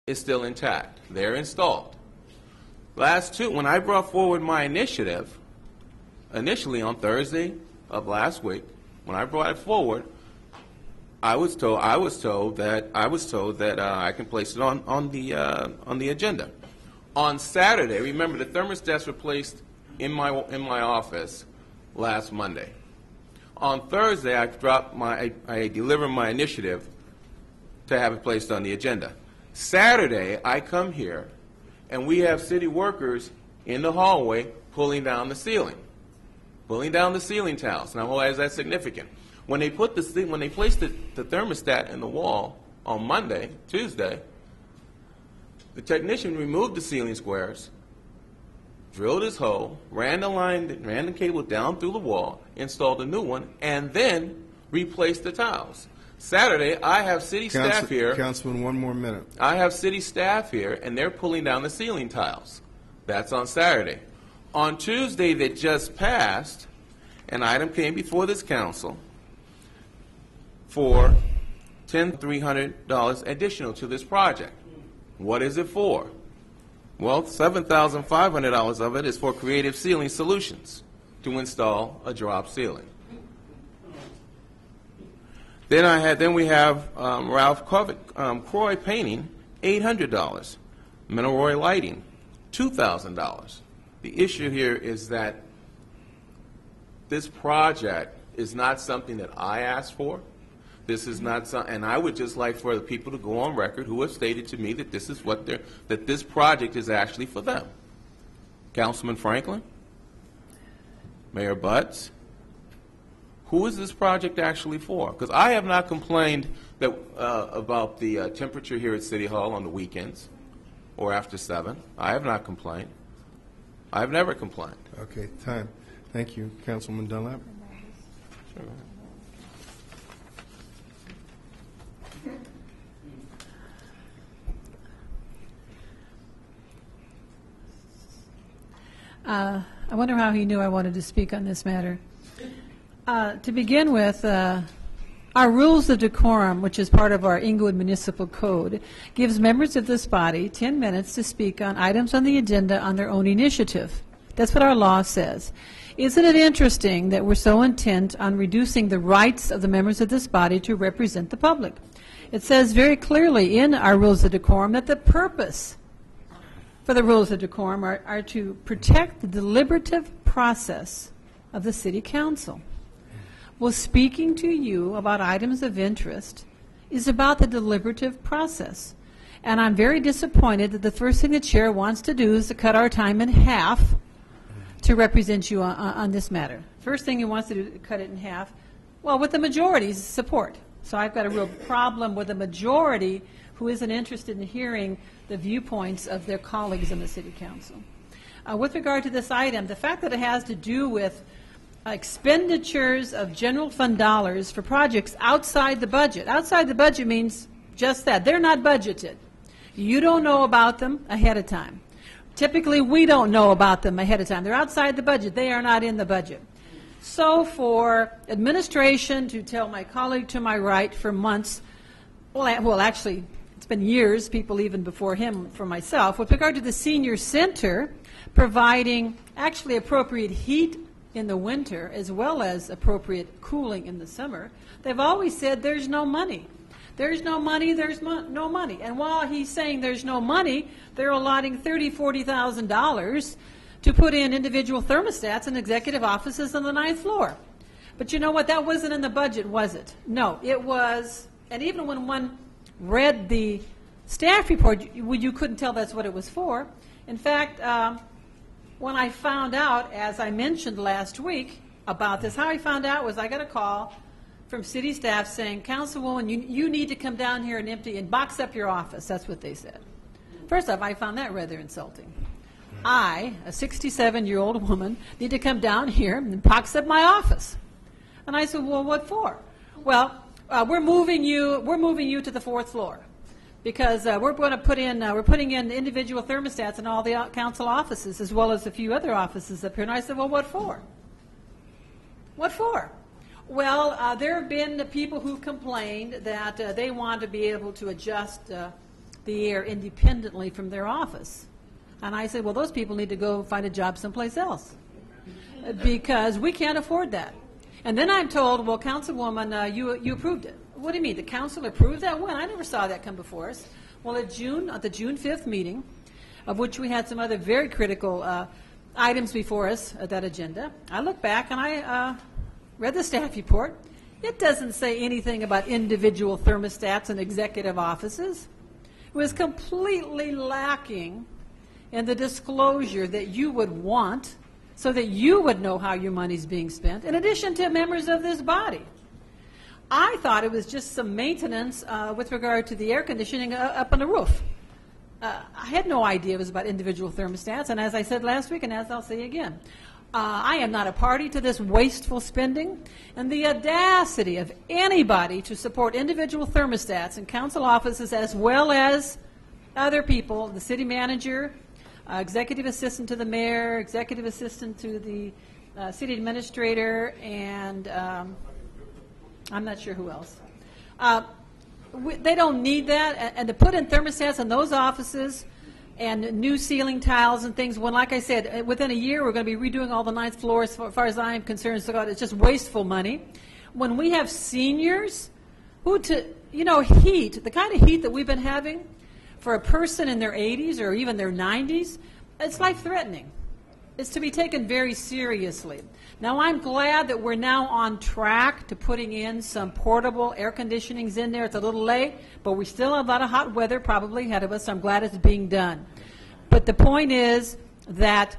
is still intact. They're installed. When I brought forward my initiative, initially on Thursday of last week, when I brought it forward, I was told that I can place it on the agenda. On Saturday, remember the thermostats were placed in my office last Monday. On Thursday, I delivered my initiative to have it placed on the agenda. Saturday, I come here, and we have city workers in the hallway pulling down the ceiling tiles. Now, why is that significant? When they placed the thermostat in the wall on Tuesday, the technician removed the ceiling squares, drilled his hole, ran the cable down through the wall, installed a new one, and then replaced the tiles. Saturday, I have city staff here. Councilman, one more minute. I have city staff here, and they're pulling down the ceiling tiles. That's on Saturday. On Tuesday that just passed, an item came before this council for $10,300 additional to this project. What is it for? Well, $7,500 of it is for Creative Ceiling Solutions to install a drop ceiling. Then we have Ralph Croy Painting, $800. Mineroy Lighting, $2,000. The issue here is that this project is not something that I asked for. This is not something, and I would just like for the people to go on record who have stated to me that this is that this project is actually for them. Councilman Franklin, Mayor Butts, who is this project actually for? Because I have not complained about the temperature here at City Hall on the weekends or after 7. I have not complained. I've never complained. Okay, time. Thank you, Councilman Dunlap. Sure. I wonder how he knew I wanted to speak on this matter. To begin with, our rules of decorum, which is part of our Inglewood Municipal Code, gives members of this body 10 minutes to speak on items on the agenda on their own initiative. That's what our law says. Isn't it interesting that we're so intent on reducing the rights of the members of this body to represent the public? It says very clearly in our rules of decorum that the purpose for the rules of decorum are to protect the deliberative process of the City Council. Well, speaking to you about items of interest is about the deliberative process. And I'm very disappointed that the first thing the chair wants to do is to cut our time in half to represent you on this matter. First thing he wants to do is cut it in half, well, with the majority's support. So I've got a real problem with a majority who isn't interested in hearing the viewpoints of their colleagues in the City Council. With regard to this item, the fact that it has to do with expenditures of general fund dollars for projects outside the budget. Outside the budget means just that. They're not budgeted. You don't know about them ahead of time. Typically, we don't know about them ahead of time. They're outside the budget. They are not in the budget. So for administration to tell my colleague to my right for months, well, actually, it's been years, people even before him, for myself, with regard to the senior center, providing actually appropriate heat in the winter as well as appropriate cooling in the summer, they've always said there's no money. There's no money, no money. And while he's saying there's no money, they're allotting $30,000, $40,000 to put in individual thermostats in executive offices on the 9th floor. But you know what? That wasn't in the budget, was it? No, it was. And even when one read the staff report, you couldn't tell that's what it was for. In fact, when I found out, as I mentioned last week about this, how I found out was I got a call from city staff saying, Councilwoman, you need to come down here and empty and box up your office. That's what they said. First off, I found that rather insulting. I, a 67-year-old woman, need to come down here and box up my office. And I said, well, what for? Well, we're moving you to the 4th floor because we're going to we're putting in individual thermostats in all the council offices as well as a few other offices up here. And I said, well, what for? What for? Well, there have been people who complained that they want to be able to adjust the air independently from their office. And I said, well, those people need to go find a job someplace else because we can't afford that. And then I'm told, well, Councilwoman, you approved it. What do you mean? The council approved that? When? I never saw that come before us. Well, at the June 5th meeting, of which we had some other very critical items before us at that agenda, I look back and I read the staff report. It doesn't say anything about individual thermostats in executive offices. It was completely lacking in the disclosure that you would want so that you would know how your money's being spent, in addition to members of this body. I thought it was just some maintenance with regard to the air conditioning up on the roof. I had no idea it was about individual thermostats, and as I said last week, and as I'll say again, I am not a party to this wasteful spending, and the audacity of anybody to support individual thermostats in council offices as well as other people, the city manager, executive assistant to the mayor, executive assistant to the city administrator, and I'm not sure who else. They don't need that, and to put in thermostats in those offices and new ceiling tiles and things, when, like I said, within a year we're going to be redoing all the 9th floors, as far as I'm concerned, so it's just wasteful money. When we have seniors who, heat, the kind of heat that we've been having for a person in their 80s or even their 90s, it's life-threatening. It's to be taken very seriously. Now, I'm glad that we're now on track to putting in some portable air conditionings in there. It's a little late, but we still have a lot of hot weather probably ahead of us, so I'm glad it's being done. But the point is that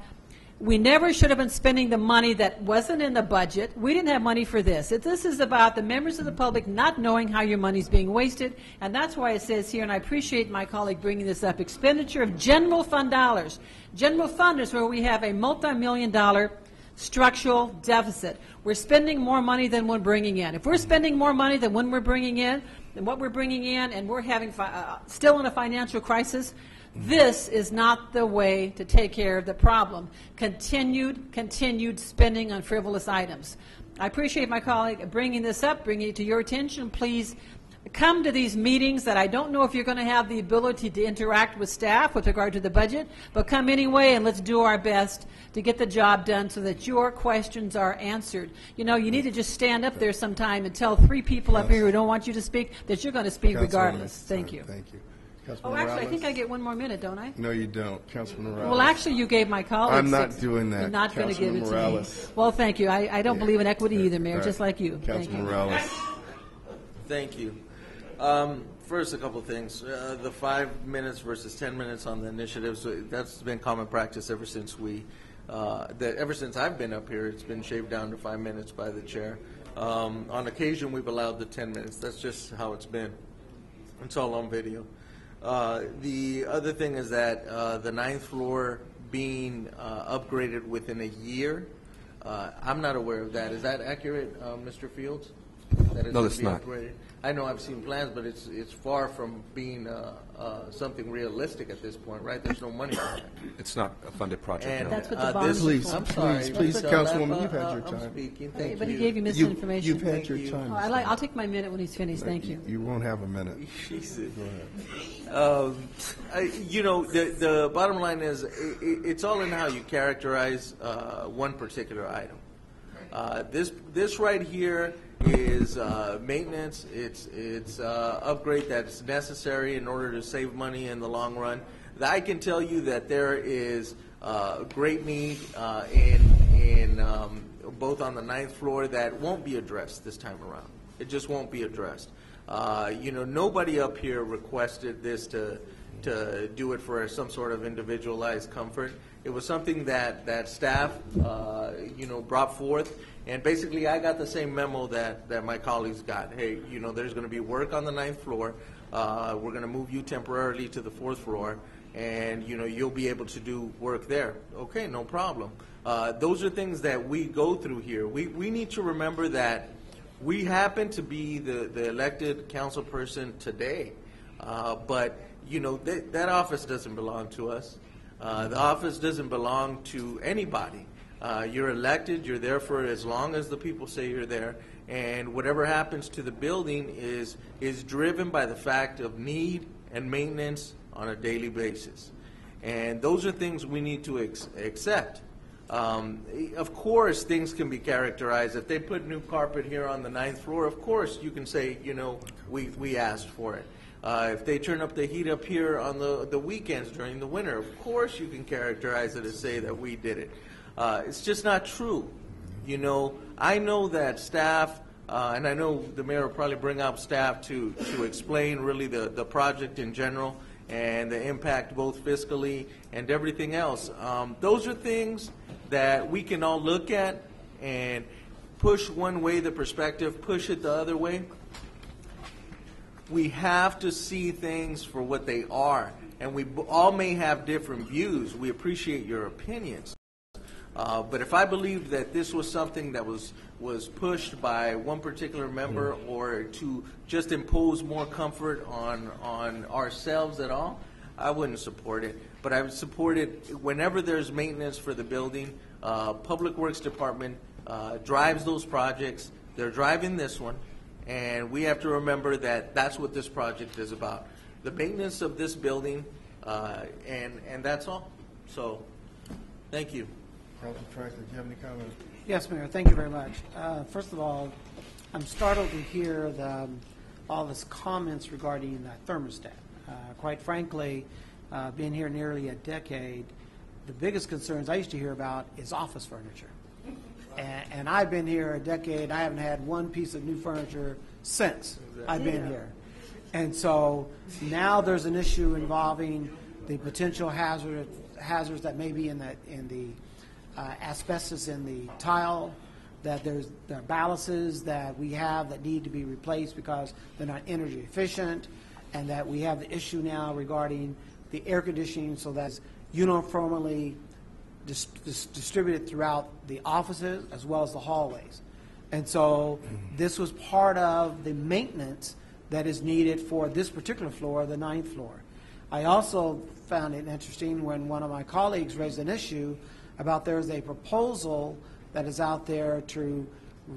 we never should have been spending the money that wasn't in the budget. We didn't have money for this. This is about the members of the public not knowing how your money's being wasted, and that's why it says here, and I appreciate my colleague bringing this up, expenditure of general fund dollars. General fund is where we have a multi-million-dollar structural deficit. We're spending more money than we're bringing in. If we're spending more money than when we're bringing in, than what we're bringing in, and we're having still in a financial crisis, this is not the way to take care of the problem. Continued spending on frivolous items. I appreciate my colleague bringing this up, bringing it to your attention. Please come to these meetings that I don't know if you're going to have the ability to interact with staff with regard to the budget, but come anyway and let's do our best to get the job done so that your questions are answered. You know, you need to just stand up there sometime and tell 3 people up here who don't want you to speak that you're going to speak regardless. Thank you. Thank you. Oh, actually, I think I get 1 more minute, don't I? No, you don't. Councilman Morales. Well, actually, you gave my colleague I'm not 6. doing that. You're not going to give it Morales. to me. Well, thank you. I don't believe in equity either, Mayor, Right. just like you. Councilman Morales. Thank you. First, a couple of things. The 5 minutes versus 10 minutes on the initiatives, that's been common practice ever since ever since I've been up here. It's been shaved down to 5 minutes by the chair. On occasion, we've allowed the 10 minutes. That's just how it's been. It's all on video. The other thing is that the 9th floor being upgraded within a year, I'm not aware of that. Is that accurate, Mr. Fields? That it's No, gonna it's be not. upgraded? I know I've seen plans, but it's far from being something realistic at this point, right? There's no money for that. It's not a funded project. And no. That's what the bond is Please, for. I'm sorry, please, but, Councilwoman, you've had your I'm time. speaking. Thank But he you. gave you misinformation. You've had Thank your you. time. Oh, I'll take my minute when he's finished. Thank you. You won't have a minute. Jesus. Go ahead. The bottom line is it's all in how you characterize one particular item. This right here is maintenance. It's upgrade that's necessary in order to save money in the long run. I can tell you that there is great need in both on the 9th floor that won't be addressed this time around. It just won't be addressed. Nobody up here requested this to do it for some sort of individualized comfort. It was something that staff, brought forth, and basically I got the same memo that my colleagues got. Hey, there's going to be work on the 9th floor. We're going to move you temporarily to the 4th floor, and you'll be able to do work there. Okay, no problem. Those are things that we go through here. We need to remember that we happen to be the elected council person today, but that office doesn't belong to us. The office doesn't belong to anybody. You're elected. You're there for as long as the people say you're there, and whatever happens to the building is driven by the fact of need and maintenance on a daily basis, and those are things we need to accept. Of course, things can be characterized. If they put new carpet here on the 9th floor, of course you can say, we asked for it. If they turn up the heat up here on the weekends during the winter, of course you can characterize it and say that we did it. It's just not true. I know that staff, and I know the mayor will probably bring up staff to explain really the project in general and the impact both fiscally and everything else. Those are things that we can all look at and push one way the perspective, push it the other way. We have to see things for what they are, and we all may have different views. We appreciate your opinions. But if I believe that this was something that was pushed by one particular member or to just impose more comfort on ourselves at all, I wouldn't support it. But I would support it whenever there's maintenance for the building. Public Works Department drives those projects. They're driving this one. And we have to remember that that's what this project is about. The maintenance of this building, and that's all. So, thank you. Councilman Franklin, do you have any comments? Yes, Mayor. Thank you very much. First of all, I'm startled to hear all this comments regarding thermostat. Quite frankly, being here nearly a decade, the biggest concerns I used to hear about is office furniture. And I've been here a decade. I haven't had one piece of new furniture since I've been here. And so now there's an issue involving the potential hazards that may be in the asbestos in the tile, that there are balances that we have that need to be replaced because they're not energy efficient, and that we have the issue now regarding the air conditioning so that's uniformly distributed throughout the offices as well as the hallways. And so this was part of the maintenance that is needed for this particular floor, the 9th floor. I also found it interesting when one of my colleagues raised an issue about there's a proposal that is out there to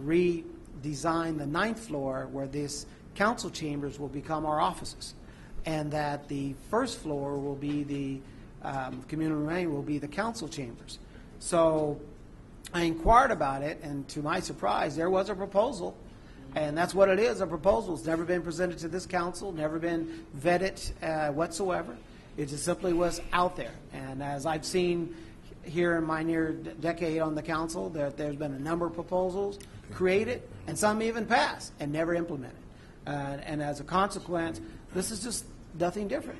redesign the 9th floor where this council chambers will become our offices, and that the 1st floor will be the community room will be the council chambers. So I inquired about it, and to my surprise, there was a proposal, and that's what it is, a proposal. It's never been presented to this council, never been vetted whatsoever. It just simply was out there. And as I've seen here in my near decade on the council, there's been a number of proposals created, and some even passed and never implemented. And as a consequence, this is just nothing different.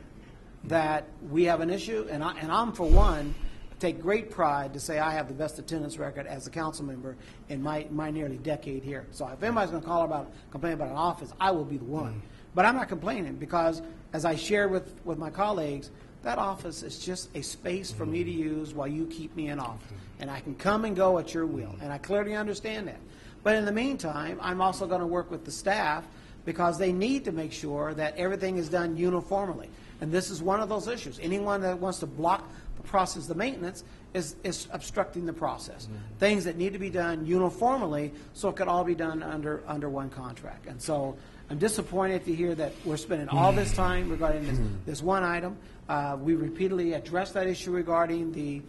That we have an issue, and I'm for one, take great pride to say I have the best attendance record as a council member in my nearly decade here. So if anybody's going to complain about an office, I will be the one. But I'm not complaining because, as I shared with my colleagues, that office is just a space for me to use while you keep me in office. And I can come and go at your will, and I clearly understand that. But in the meantime, I'm also going to work with the staff because they need to make sure that everything is done uniformly. And this is one of those issues. Anyone that wants to block the process of maintenance is obstructing the process. Things that need to be done uniformly so it could all be done under one contract. And so I'm disappointed to hear that we're spending all this time regarding this one item. We repeatedly addressed that issue regarding the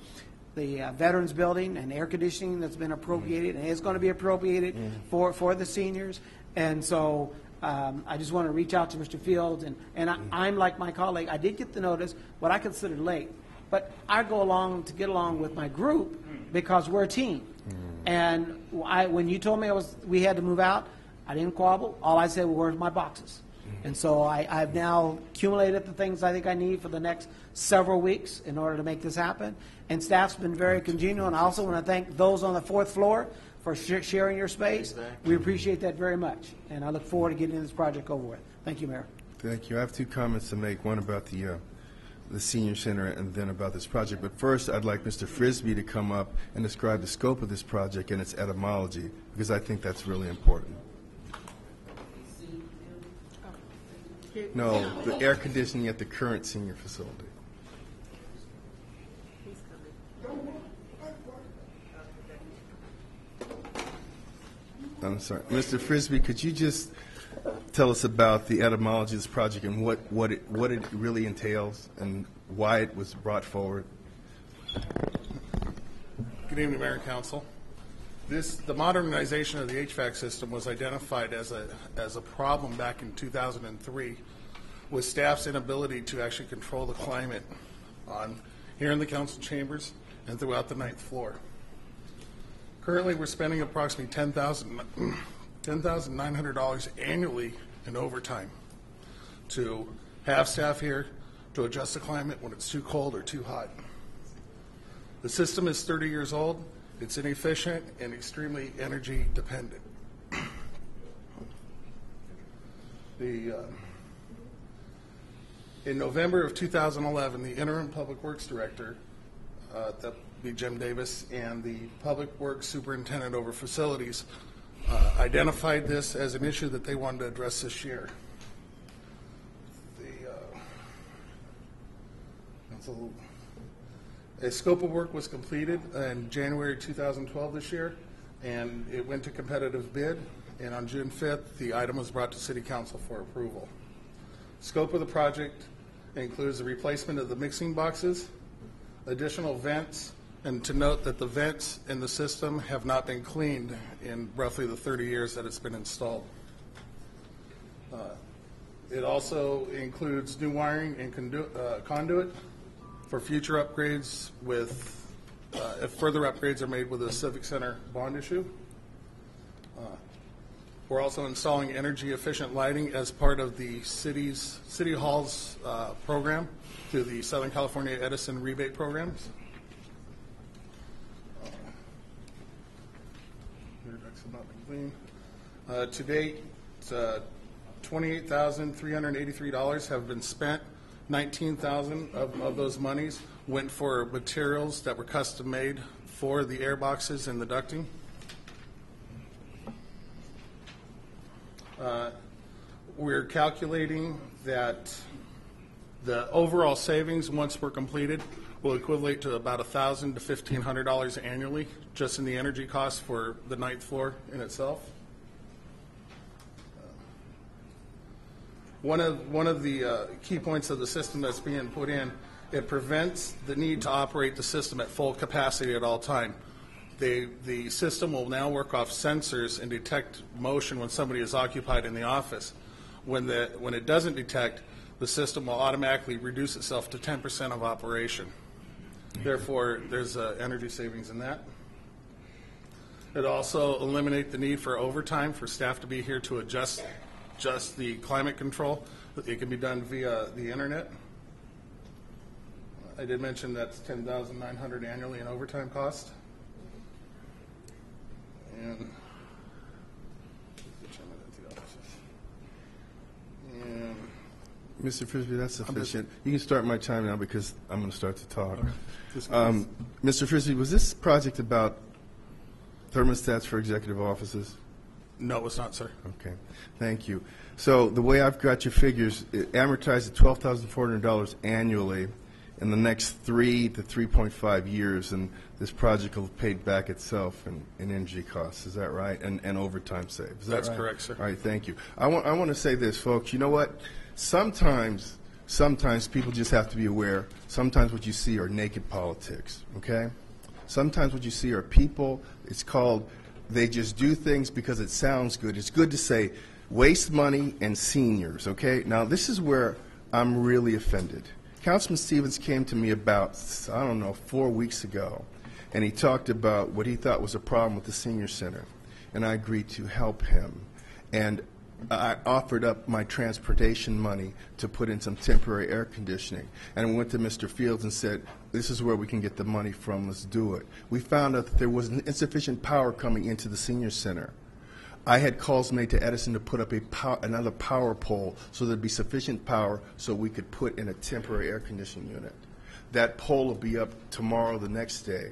Veterans Building and air conditioning that's been appropriated and is going to be appropriated for the seniors. And so I just want to reach out to Mr. Fields, and I'm like my colleague. I did get the notice, what I considered late, but I go along to get along with my group because we're a team. And when you told me we had to move out, I didn't quabble. All I said was, where's my boxes? And so I've now accumulated the things I think I need for the next several weeks in order to make this happen. And staff's been very congenial. And I also want to thank those on the fourth floor for sharing your space. We appreciate that very much. And I look forward to getting this project over with. Thank you, Mayor. Thank you. I have two comments to make, one about the Senior Center and then about this project. But first, I'd like Mr. Frisbee to come up and describe the scope of this project and its etymology, because I think that's really important. No, the air conditioning at the current senior facility. I'm sorry. Mr. Frisbee, could you just tell us about the etymology of this project and what it really entails and why it was brought forward? Good evening, Mayor and Council. The modernization of the HVAC system was identified as a problem back in 2003 with staff's inability to actually control the climate here in the council chambers and throughout the ninth floor. Currently, we're spending approximately $10,900 annually in overtime to have staff here to adjust the climate when it's too cold or too hot. The system is 30 years old. It's inefficient and extremely energy dependent. In November of 2011, the interim Public Works Director, that would be Jim Davis, and the Public Works Superintendent over facilities identified this as an issue that they wanted to address this year. A scope of work was completed in January 2012 this year, and it went to competitive bid, and on June 5th, the item was brought to City Council for approval. Scope of the project includes the replacement of the mixing boxes, additional vents, and to note that the vents in the system have not been cleaned in roughly the 30 years that it's been installed. It also includes new wiring and conduit for future upgrades if further upgrades are made with a Civic Center bond issue. We're also installing energy efficient lighting as part of the City Hall's program through the Southern California Edison rebate programs. To date, $28,383 have been spent. $19,000 of those monies went for materials that were custom made for the air boxes and the ducting. We're calculating that the overall savings, once we're completed, will equivalent to about $1,000 to $1,500 annually, just in the energy costs for the ninth floor in itself. One of the key points of the system that's being put in, it prevents the need to operate the system at full capacity at all time. The system will now work off sensors and detect motion when somebody is occupied in the office. When it doesn't detect, the system will automatically reduce itself to 10% of operation. Therefore, there's energy savings in that. It also eliminates the need for overtime for staff to be here to adjust the climate control. It can be done via the internet. I did mention that's $10,900 annually in overtime cost. And Mr. Frisbee, that's sufficient. You can start my time now because I'm going to start to talk. Mr. Frisbee, was this project about thermostats for executive offices? No, it's not, sir. Okay, thank you. So the way I've got your figures, it amortized at $12,400 annually in the next 3 to 3.5 years, and this project will have paid back itself in energy costs. Is that right? And overtime saved. Is that That's right? correct, sir. All right, thank you. I want to say this, folks. You know what? Sometimes people just have to be aware. Sometimes what you see are naked politics, okay? Sometimes what you see are people, it's called, they just do things because it sounds good. It's good to say, waste money and seniors, okay? Now, this is where I'm really offended. Councilman Stevens came to me about, 4 weeks ago, and he talked about what he thought was a problem with the senior center, and I agreed to help him. And I offered up my transportation money to put in some temporary air conditioning. And I went to Mr. Fields and said, this is where we can get the money from, let's do it. We found out that there was insufficient power coming into the senior center. I had calls made to Edison to put up another power pole so there'd be sufficient power so we could put in a temporary air conditioning unit. That pole will be up tomorrow, the next day.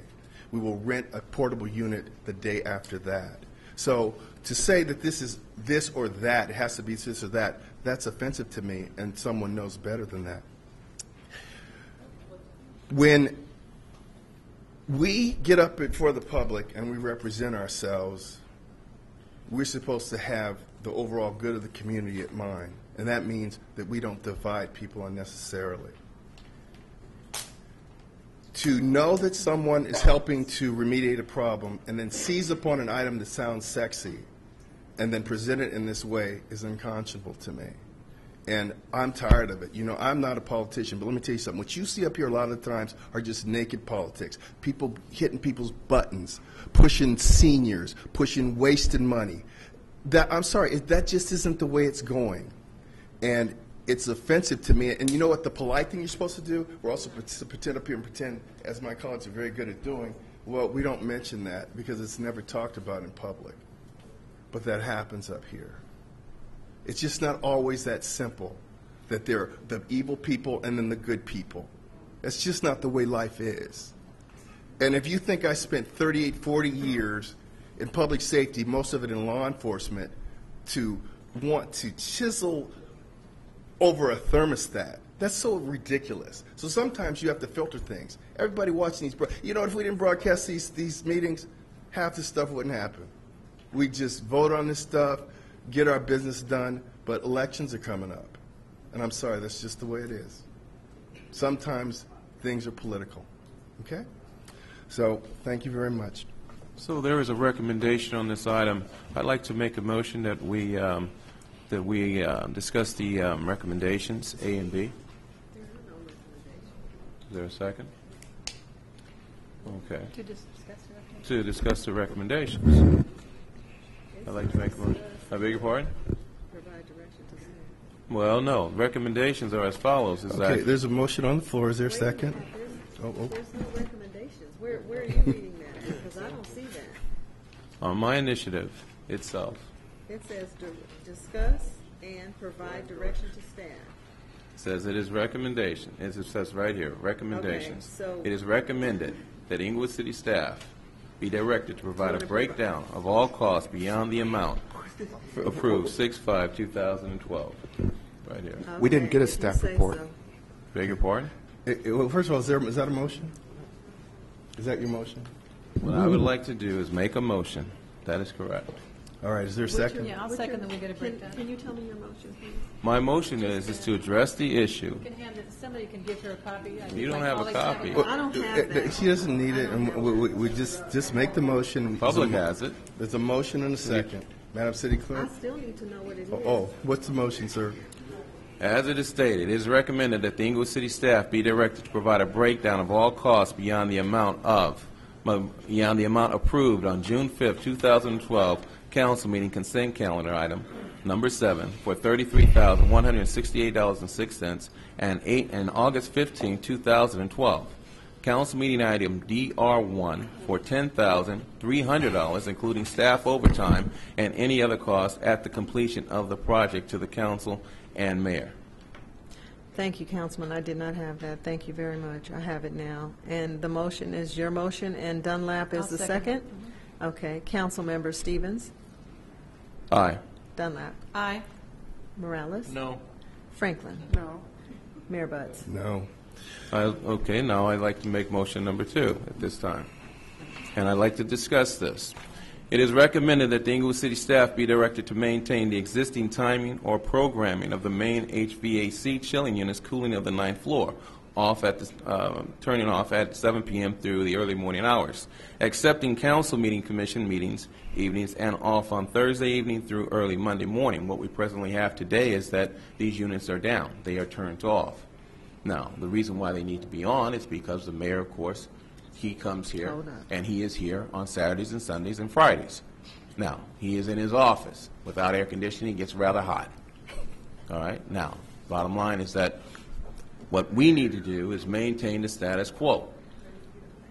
We will rent a portable unit the day after that. So to say that this is this or that, it has to be this or that, that's offensive to me, and someone knows better than that. When we get up before the public and we represent ourselves, we're supposed to have the overall good of the community at mind, and that means that we don't divide people unnecessarily. To know that someone is helping to remediate a problem and then seize upon an item that sounds sexy and then present it in this way is unconscionable to me. And I'm tired of it. You know, I'm not a politician, but let me tell you something. What you see up here a lot of the times are just naked politics. People hitting people's buttons, pushing seniors, pushing wasted money. I'm sorry, that just isn't the way it's going. And it's offensive to me. And you know what the polite thing you're supposed to do? We're also to pretend up here and pretend, as my colleagues are very good at doing, well, we don't mention that because it's never talked about in public. But that happens up here. It's just not always that simple, that there are the evil people and then the good people. That's just not the way life is. And if you think I spent 38, 40 years in public safety, most of it in law enforcement, to want to chisel over a thermostat, that's so ridiculous. So sometimes you have to filter things. Everybody watching these, you know, if we didn't broadcast these meetings, half this stuff wouldn't happen. We just vote on this stuff, get our business done, but elections are coming up. And I'm sorry, that's just the way it is. Sometimes things are political, okay? So thank you very much. So there is a recommendation on this item. I'd like to make a motion that we discuss the recommendations, A and B. Is there a second? Okay. To discuss the recommendations. I'd like to make a motion. I beg your pardon? Provide direction to staff. Well, no. Recommendations are as follows. Okay, there's a motion on the floor. Is there a Wait second? minute, there's no recommendations. Where are you reading that? Because I don't see that. On my initiative itself. It says discuss and provide direction to staff. It says it is recommendation. It says right here, recommendations. Okay, so it is recommended that Inglewood City staff be directed to provide a breakdown of all costs beyond the amount approved 6/5/2012. Right here. We didn't get a staff report. So. Beg your pardon? Well, first of all, is that a motion? Is that your motion? What I would like to do is make a motion. That is correct. All right, is there a second? Yeah, I'll second that we get a breakdown. Can you tell me your motion, please? My motion is to address the issue. You can hand it, somebody can give her a copy. You don't have a copy. I don't have that. She doesn't need it, and we just make the motion. Public has it. There's a motion and a second. Madam City Clerk? I still need to know what it is. Oh, what's the motion, sir? As it is stated, it is recommended that the Inglewood City staff be directed to provide a breakdown of all costs beyond the amount approved on June 5th, 2012, council meeting consent calendar item number 7 for $33,168.06 and August 15, 2012. Council meeting item DR1 for $10,300, including staff overtime and any other costs at the completion of the project to the council and mayor. Thank you, Councilman. I did not have that. Thank you very much. I have it now. And the motion is your motion, and Dunlap is I'll the second. second? Okay. Councilmember Stevens? Aye. Dunlap? Aye. Morales? No. Franklin? No. Mayor Butts? No. Okay, now I'd like to make motion number 2 at this time. And I'd like to discuss this. It is recommended that the Inglewood City staff be directed to maintain the existing timing or programming of the main HVAC chilling units cooling of the 9th floor, turning off at 7 p.m. through the early morning hours, accepting council commission meetings evenings, and off on Thursday evening through early Monday morning. What we presently have today is that these units are down. They are turned off. Now, the reason why they need to be on is because the mayor, of course, he comes here, and he is here on Saturdays and Sundays and Fridays. Now, he is in his office. Without air conditioning, it gets rather hot. All right? Now, bottom line is that what we need to do is maintain the status quo.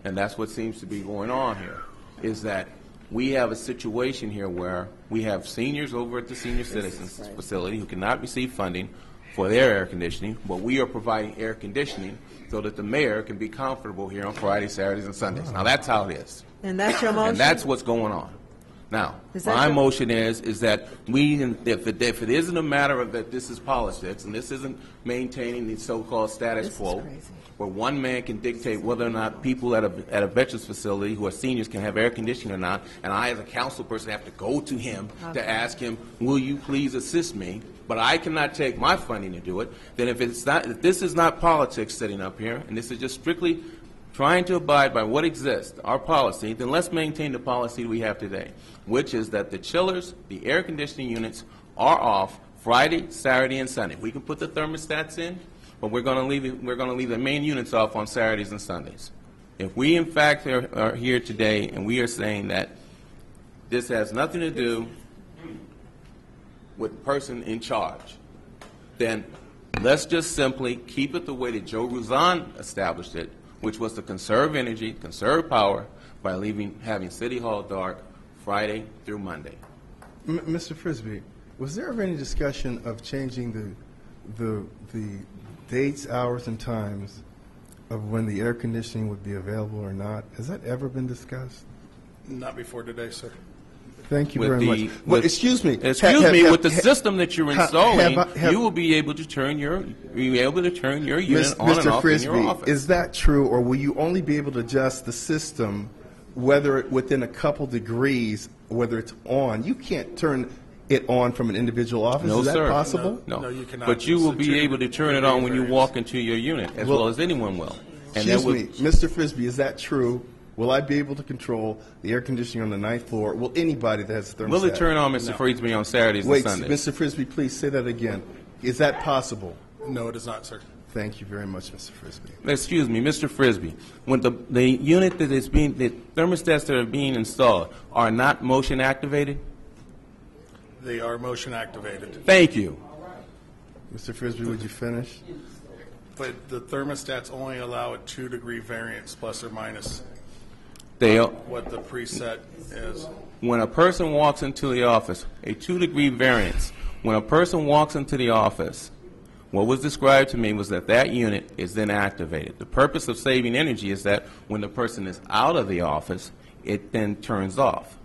And that's what seems to be going on here, is that we have a situation here where we have seniors over at the senior citizens facility who cannot receive funding for their air conditioning, but we are providing air conditioning so that the mayor can be comfortable here on Fridays, Saturdays, and Sundays. Now, that's how it is. And that's your motion? And that's what's going on. Now, my motion is that if it isn't a matter of that this is politics and this isn't maintaining the so-called status quo, where one man can dictate whether or not people at a veterans facility who are seniors can have air conditioning or not, and I as a council person have to go to him to ask him, will you please assist me, but I cannot take my funding to do it, then if this is not politics sitting up here, and this is just strictly trying to abide by what exists, our policy, then let's maintain the policy we have today, which is that the chillers, the air conditioning units are off Friday, Saturday, and Sunday. We can put the thermostats in, but we're going to leave the main units off on Saturdays and Sundays. If we in fact are here today and we are saying that this has nothing to do with the person in charge, then let's just simply keep it the way that Joe Ruzan established it, which was to conserve energy, conserve power by having City Hall dark Friday through Monday. Mr. Frisbee, was there ever any discussion of changing the dates, hours, and times of when the air conditioning would be available or not? Has that ever been discussed? Not before today, sir. Thank you very much. Excuse me. With the system that you're installing, you will be able to turn your unit on and off in your office. Is that true, or will you only be able to adjust the system whether within a couple degrees, whether it's on? You can't turn it on from an individual office. No, is that sir. possible? No, you cannot. But you will be able to turn it on when you walk into your unit, as well as anyone will. Excuse me, Mr. Frisbee, is that true? Will I be able to control the air conditioning on the 9th floor? Will anybody that has a thermostat? Will it turn on, Mr. Frisbee, on Saturdays and Sundays? Wait, Mr. Frisbee, please say that again. Is that possible? No, it is not, sir. Thank you very much, Mr. Frisbee. Excuse me, Mr. Frisbee. When the unit that is being, the thermostats that are being installed are not motion activated? They are motion activated. Thank you. Mr. Frisbee, would you finish? But the thermostats only allow a 2-degree variance, plus or minus what the preset is. When a person walks into the office, a 2-degree variance, when a person walks into the office, what was described to me was that that unit is then activated. The purpose of saving energy is that when the person is out of the office, it then turns off.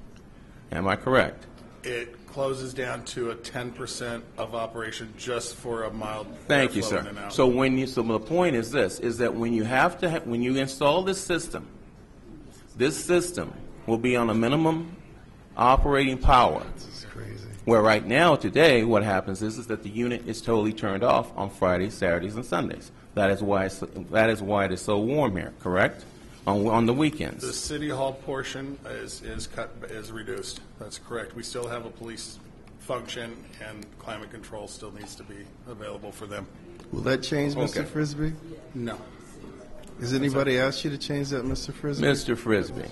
Am I correct? It closes down to a 10% of operation just for a mild Thank you, airflow sir. in and out. So the point is this, is that when you when you install this system will be on a minimum operating power. This is crazy. Where right now, today, what happens is that the unit is totally turned off on Fridays, Saturdays, and Sundays. That is why it is so warm here, correct? On the weekends. The City Hall portion is reduced. That's correct. We still have a police function, and climate control still needs to be available for them. Will that change, Mr. Frisbee? No. Has anybody asked you to change that, Mr. Frisbee? Mr. Frisbee.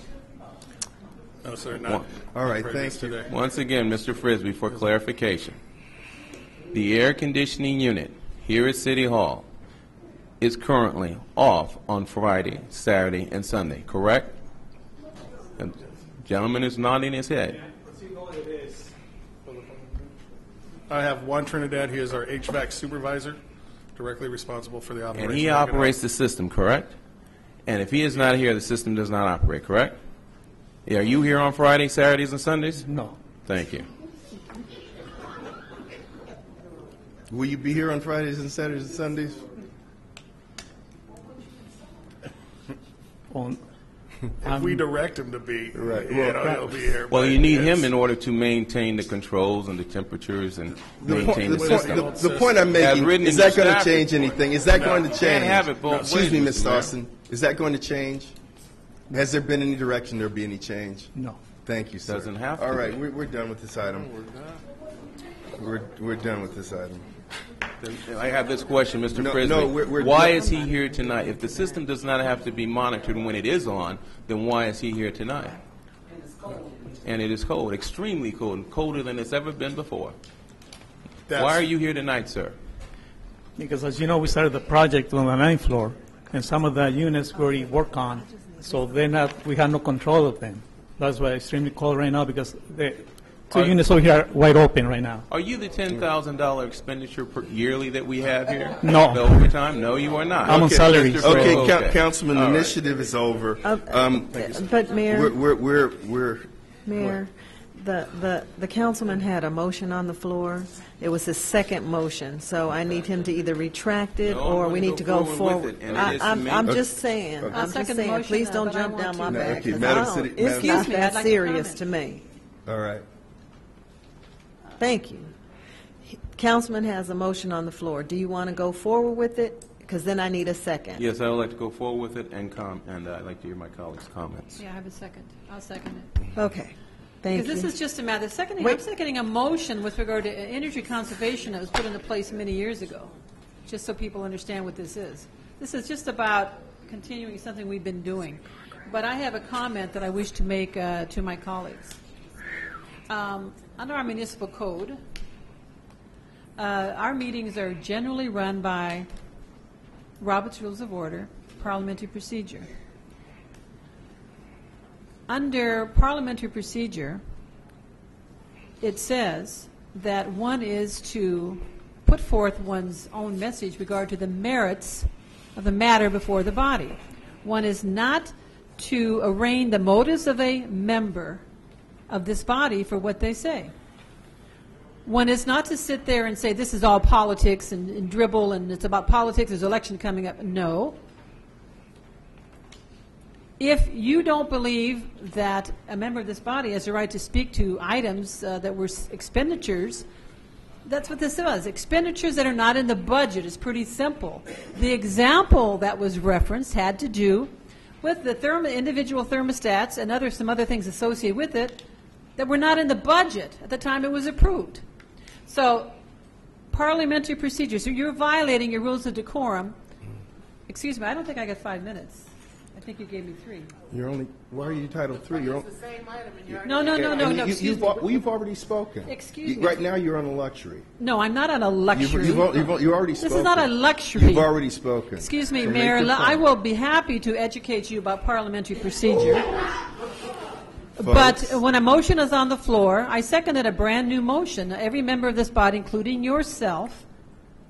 No, sir, not. All right, thank you. Once again, Mr. Frisbee, for clarification, the air conditioning unit here at City Hall is currently off on Friday, Saturday, and Sunday, correct? The gentleman is nodding his head. I have Juan Trinidad. He is our HVAC supervisor, directly responsible for the operation. And he operates the system, correct? And if he is not here, the system does not operate, correct? Are you here on Fridays, Saturdays, and Sundays? No. Thank you. Will you be here on Fridays and Saturdays and Sundays? If we direct him to be, Right. he'll be here. Well, but you need it's- him in order to maintain the controls and the temperatures and maintain the The system. point, the point I'm As making, written is in your that going to staff change report. anything? Is that going to change? Can't have it both Excuse me, ways, Mr. Mr. Mayor. Austin. Is that going to change? Has there been any direction there be any change? No. Thank you, sir. Doesn't have to All right, be. we're done with this item. We're done with this item. I have this question, Mr. No, President. no, we're why done. is he here tonight? If the system does not have to be monitored when it is on, then why is he here tonight? And it is cold, extremely cold, colder than it's ever been before. Why are you here tonight, sir? Because as you know, we started the project on the 9th floor, and some of the units we already work on, so we have no control of them. That's why it's extremely cold right now, because the two units over here are wide open right now. Are you the $10,000 expenditure yearly that we have here? No. The overtime? No, you are not. I'm on salary. Mr. Okay, President. Councilman, the All right. initiative is over. But Mayor, We're Mayor, the councilman had a motion on the floor. It was his second motion, so I need him to either retract it No, I'm or gonna we need go to go forward forward. with it, and it is I'm made- just saying, Okay. I'm just second the saying, motion, please don't but I jump want down to- my No, back. okay, 'cause Madam I don't- City- It's Madam- not Excuse me, I'd that like to serious comment. to me. all right. Thank you. Councilman has a motion on the floor. Do you want to go forward with it? Because then I need a second. Yes, I would like to go forward with it, and I'd like to hear my colleagues' comments. Yeah, I have a second. I'll second it. Okay, thank you. Because this is just a matter, I'm Wait. seconding a motion with regard to energy conservation that was put into place many years ago, just so people understand what this is. This is just about continuing something we've been doing. But I have a comment that I wish to make to my colleagues. Under our municipal code, our meetings are generally run by Robert's Rules of Order, parliamentary procedure. Under parliamentary procedure, it says that one is to put forth one's own message regard to the merits of the matter before the body. One is not to arraign the motives of a member of this body for what they say. One is not to sit there and say this is all politics and dribble and it's about politics, there's an election coming up. No. If you don't believe that a member of this body has the right to speak to items that were expenditures, that's what this was. Expenditures that are not in the budget is pretty simple. The example that was referenced had to do with the individual thermostats and some other things associated with it that were not in the budget at the time it was approved. So, parliamentary procedure. So you're violating your rules of decorum. Excuse me, I don't think I got 5 minutes. I think you gave me 3. Why are you titled 3? You're No. Excuse me. You've already spoken. Excuse me. Right now, you're on a luxury. No, I'm not on a luxury. You already spoken. This is not a luxury. You've already spoken. Excuse me, So make Mayor. your point. I will be happy to educate you about parliamentary procedure. Folks. But when a motion is on the floor, I seconded a brand new motion. Every member of this body, including yourself,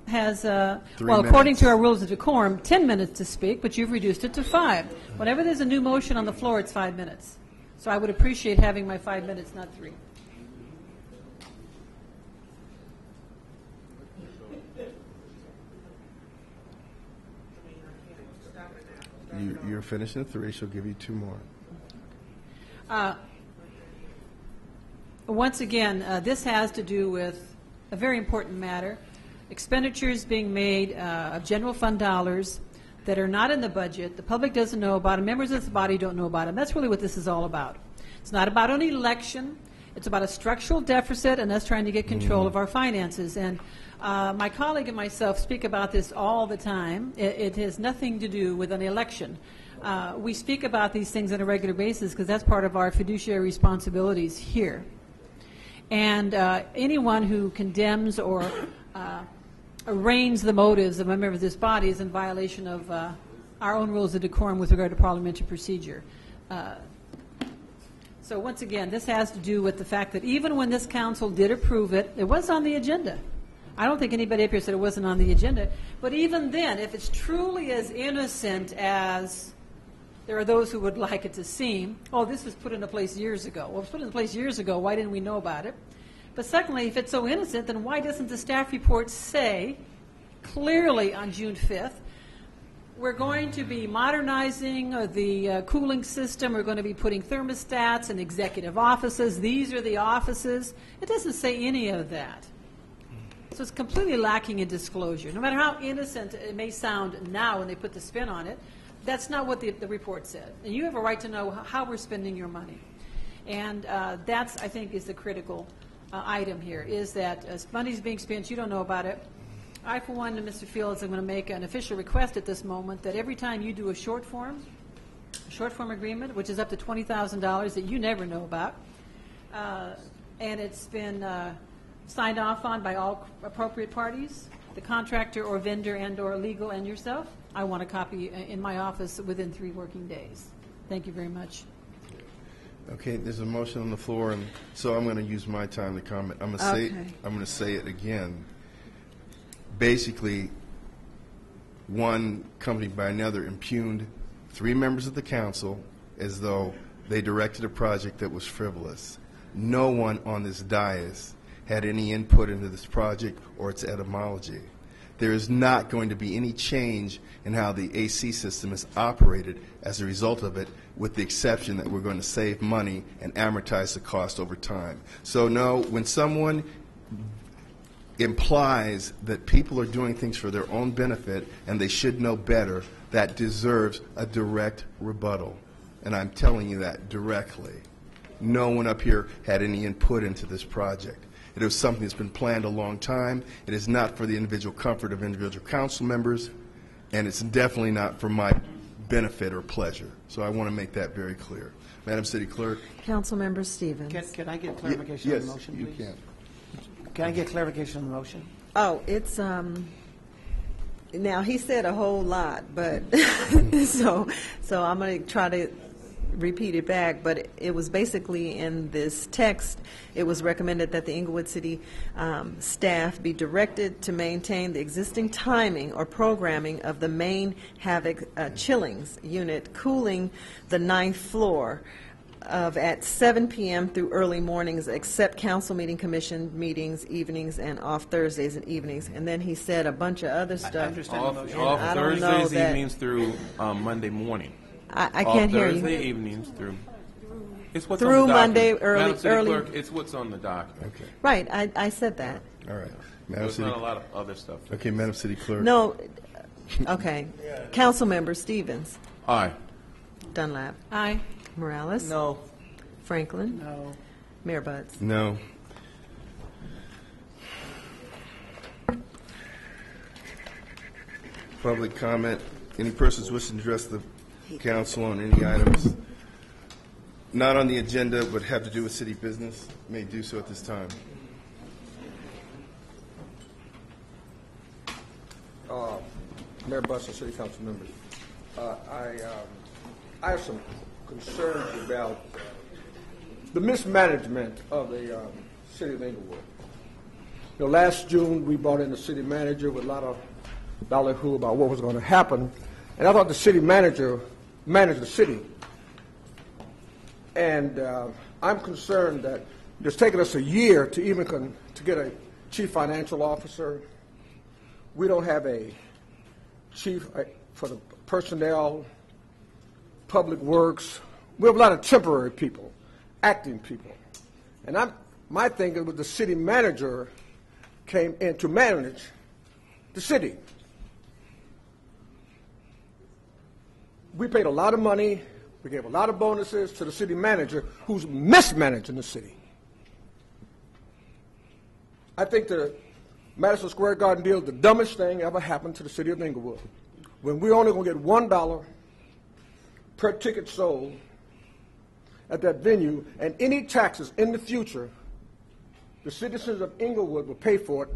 has, 3 according minutes. to our rules of decorum, 10 minutes to speak, but you've reduced it to 5. Whenever there's a new motion on the floor, it's 5 minutes. So I would appreciate having my 5 minutes, not 3. You're finishing at 3. She'll give you 2 more. Once again, this has to do with a very important matter. Expenditures being made of general fund dollars that are not in the budget. The public doesn't know about them. Members of the body don't know about them. That's really what this is all about. It's not about an election. It's about a structural deficit and us trying to get control of our finances. And my colleague and myself speak about this all the time. It has nothing to do with an election. We speak about these things on a regular basis because that's part of our fiduciary responsibilities here. And anyone who condemns or arraigns the motives of a member of this body is in violation of our own rules of decorum with regard to parliamentary procedure. So once again, this has to do with the fact that even when this council did approve it, it was on the agenda. I don't think anybody up here said it wasn't on the agenda. But even then, if it's truly as innocent as there are those who would like it to seem, oh, this was put into place years ago. Well, it was put into place years ago. Why didn't we know about it? But secondly, if it's so innocent, then why doesn't the staff report say clearly on June 5th we're going to be modernizing the cooling system. We're going to be putting thermostats in executive offices. These are the offices. It doesn't say any of that. So it's completely lacking in disclosure. No matter how innocent it may sound now when they put the spin on it, that's not what the report said. And you have a right to know how we're spending your money. And that's, I think, is the critical item here, is that as money's being spent, you don't know about it. I, for one, and Mr. Fields, I'm going to make an official request at this moment that every time you do a short form agreement, which is up to $20,000 that you never know about, and it's been signed off on by all appropriate parties, the contractor or vendor and or legal and yourself, I want a copy in my office within 3 working days. Thank you very much. Okay, there's a motion on the floor, and so I'm going to use my time to comment. I'm going to say it again. Basically, one company by another impugned 3 members of the council as though they directed a project that was frivolous. No one on this dais had any input into this project or its etymology. There is not going to be any change in how the AC system is operated as a result of it, with the exception that we're going to save money and amortize the cost over time. So no, when someone implies that people are doing things for their own benefit and they should know better, that deserves a direct rebuttal. And I'm telling you that directly. No one up here had any input into this project. It was something that's been planned a long time. It is not for the individual comfort of individual council members, and it's definitely not for my benefit or pleasure. So I want to make that very clear. Madam City Clerk. Councilmember Stevens. Can I get clarification on the motion, please? Yes, you can. Can I get clarification on the motion? Oh, it's, now he said a whole lot, but, so I'm going to try to repeat it back, but it was basically in this text, it was recommended that the Inglewood City staff be directed to maintain the existing timing or programming of the main Havoc chillings unit cooling the 9th floor of at 7 p.m. through early mornings, except council meeting, commission meetings, evenings, and off Thursdays and evenings. And then he said a bunch of other stuff. Off Thursdays, evenings through Monday morning. I can't hear you. Thursday evenings through. It's what's through on the Monday document. Madam City early. Clerk, it's what's on the document. Okay. Right, I said that. All right. There's not a lot of other stuff. Okay, Madam City Clerk. No, okay. Councilmember Stevens. Aye. Dunlap. Aye. Morales. No. Franklin. No. Mayor Buds. No. Public comment. Any persons wishing to address the council on any items not on the agenda but have to do with city business may do so at this time. Mayor Buss and City Council members, I have some concerns about the mismanagement of the city of Inglewood. Last June we brought in the city manager with a lot of ballyhoo about what was going to happen, and I thought the city manager managed the city. And I'm concerned that it's taken us a year to even to get a chief financial officer. We don't have a chief for the personnel, public works. We have a lot of temporary people, acting people. And my thinking was the city manager came in to manage the city. We paid a lot of money. We gave a lot of bonuses to the city manager who's mismanaging the city. I think the Madison Square Garden deal is the dumbest thing ever happened to the city of Inglewood. When we're only going to get $1 per ticket sold at that venue, and any taxes in the future, the citizens of Inglewood will pay for it,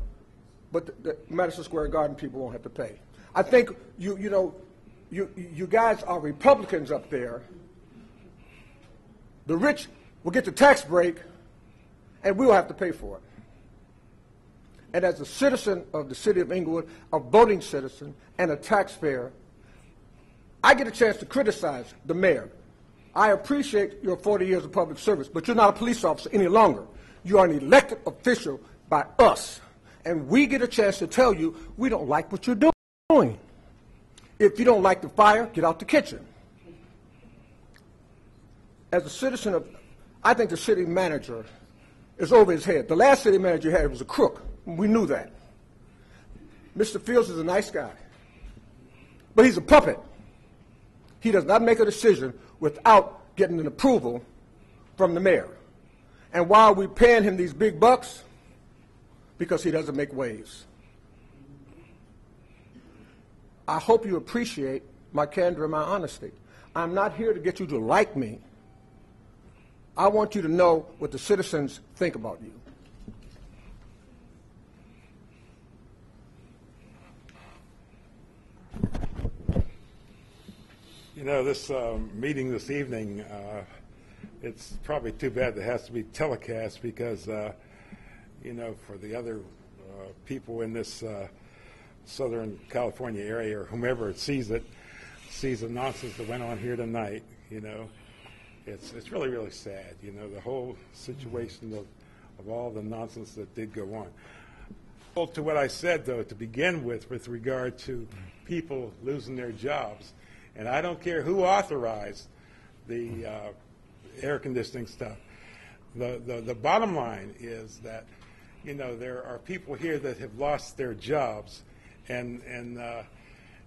but the Madison Square Garden people won't have to pay. I think you guys are Republicans up there. The rich will get the tax break, and we'll have to pay for it. And as a citizen of the city of Inglewood, a voting citizen, and a taxpayer, I get a chance to criticize the mayor. I appreciate your 40 years of public service, but you're not a police officer any longer. You are an elected official by us, and we get a chance to tell you we don't like what you're doing. If you don't like the fire, get out the kitchen. As a citizen of, I think the city manager is over his head. The last city manager you had was a crook. We knew that. Mr. Fields is a nice guy, but he's a puppet. He does not make a decision without getting an approval from the mayor. And why are we paying him these big bucks? Because he doesn't make waves. I hope you appreciate my candor and my honesty. I'm not here to get you to like me. I want you to know what the citizens think about you. You know, this meeting this evening, it's probably too bad it has to be telecast because, you know, for the other people in this Southern California area or whomever sees the nonsense that went on here tonight, you know, it's really, really sad, you know, the whole situation of all the nonsense that did go on. Well, to what I said, though, to begin with regard to people losing their jobs, and I don't care who authorized the air conditioning stuff. The bottom line is that, you know, there are people here that have lost their jobs, and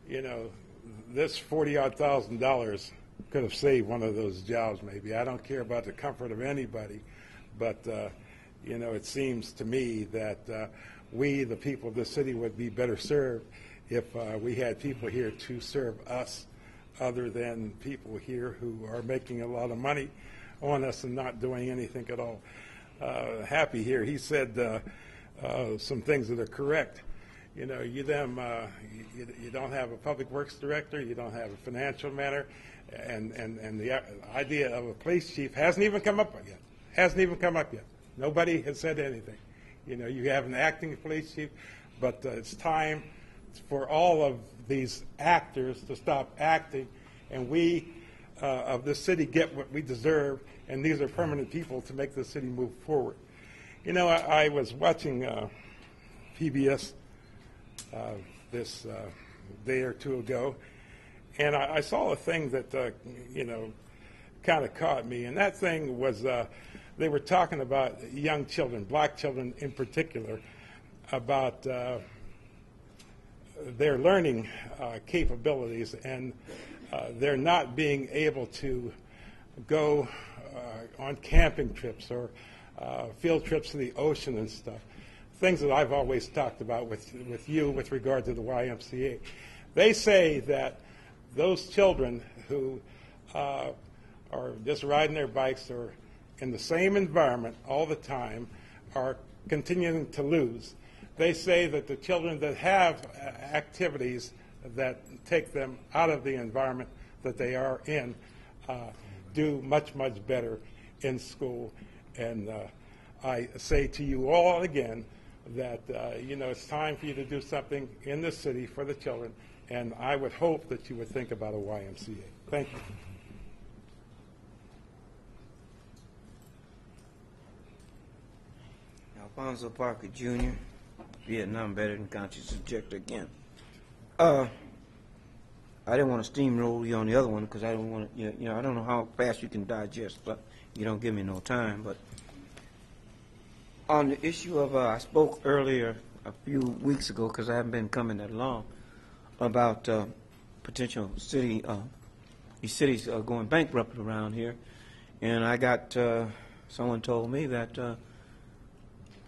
you know, this $40,000 could have saved one of those jobs maybe. I don't care about the comfort of anybody, but you know, it seems to me that we, the people of the city, would be better served if we had people here to serve us other than people here who are making a lot of money on us and not doing anything at all. Happy here, he said some things that are correct. You know, you don't have a public works director, you don't have a financial manager, and the idea of a police chief hasn't even come up yet. Hasn't even come up yet. Nobody has said anything. You know, you have an acting police chief, but it's time for all of these actors to stop acting, and we of this city get what we deserve, and these are permanent people to make the city move forward. You know, I was watching PBS this day or two ago, and I saw a thing that, you know, kind of caught me, and that thing was they were talking about young children, black children in particular, about their learning capabilities, and they're not being able to go on camping trips or field trips to the ocean and stuff. Things that I've always talked about with you with regard to the YMCA. They say that those children who are just riding their bikes or in the same environment all the time are continuing to lose. They say that the children that have activities that take them out of the environment that they are in do much, much better in school. And I say to you all again that, you know, it's time for you to do something in this city for the children, and I would hope that you would think about a YMCA. Thank you. Alfonso Parker, Jr., Vietnam veteran, conscious objector again. I didn't want to steamroll you on the other one because I don't want to, you know, I don't know how fast you can digest, but you don't give me no time. But on the issue of, I spoke earlier a few weeks ago because I haven't been coming that long about potential city, these cities going bankrupt around here, and I got someone told me that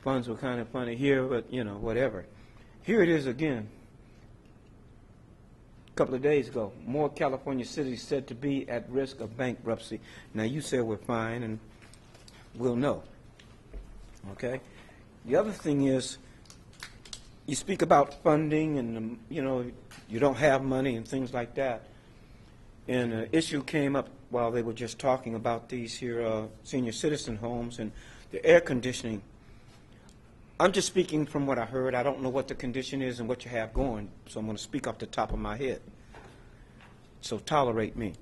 funds were kind of funny here, but you know, whatever. Here it is again. A couple of days ago, more California cities said to be at risk of bankruptcy. Now you said we're fine, and we'll know. Okay. The other thing is, you speak about funding, and you know, you don't have money and things like that. And an issue came up while they were just talking about these here senior citizen homes and the air conditioning. I'm just speaking from what I heard. I don't know what the condition is and what you have going, so I'm going to speak off the top of my head. So tolerate me.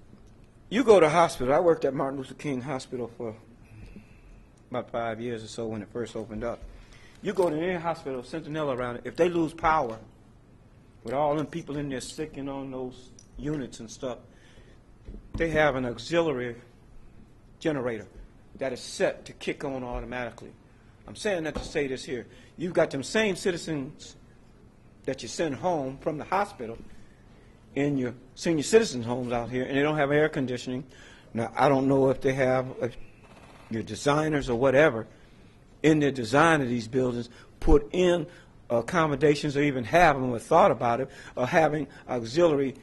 You go to hospital. I worked at Martin Luther King Hospital for about 5 years or so when it first opened up. You go to any hospital, Centinela around it, if they lose power, with all them people in there sticking on those units and stuff, they have an auxiliary generator that is set to kick on automatically. I'm saying that to say this here. You've got them same citizens that you send home from the hospital in your senior citizens homes out here, and they don't have air conditioning. Now, I don't know if they have, your designers or whatever, in their design of these buildings, put in accommodations or even have them or thought about it, or having auxiliary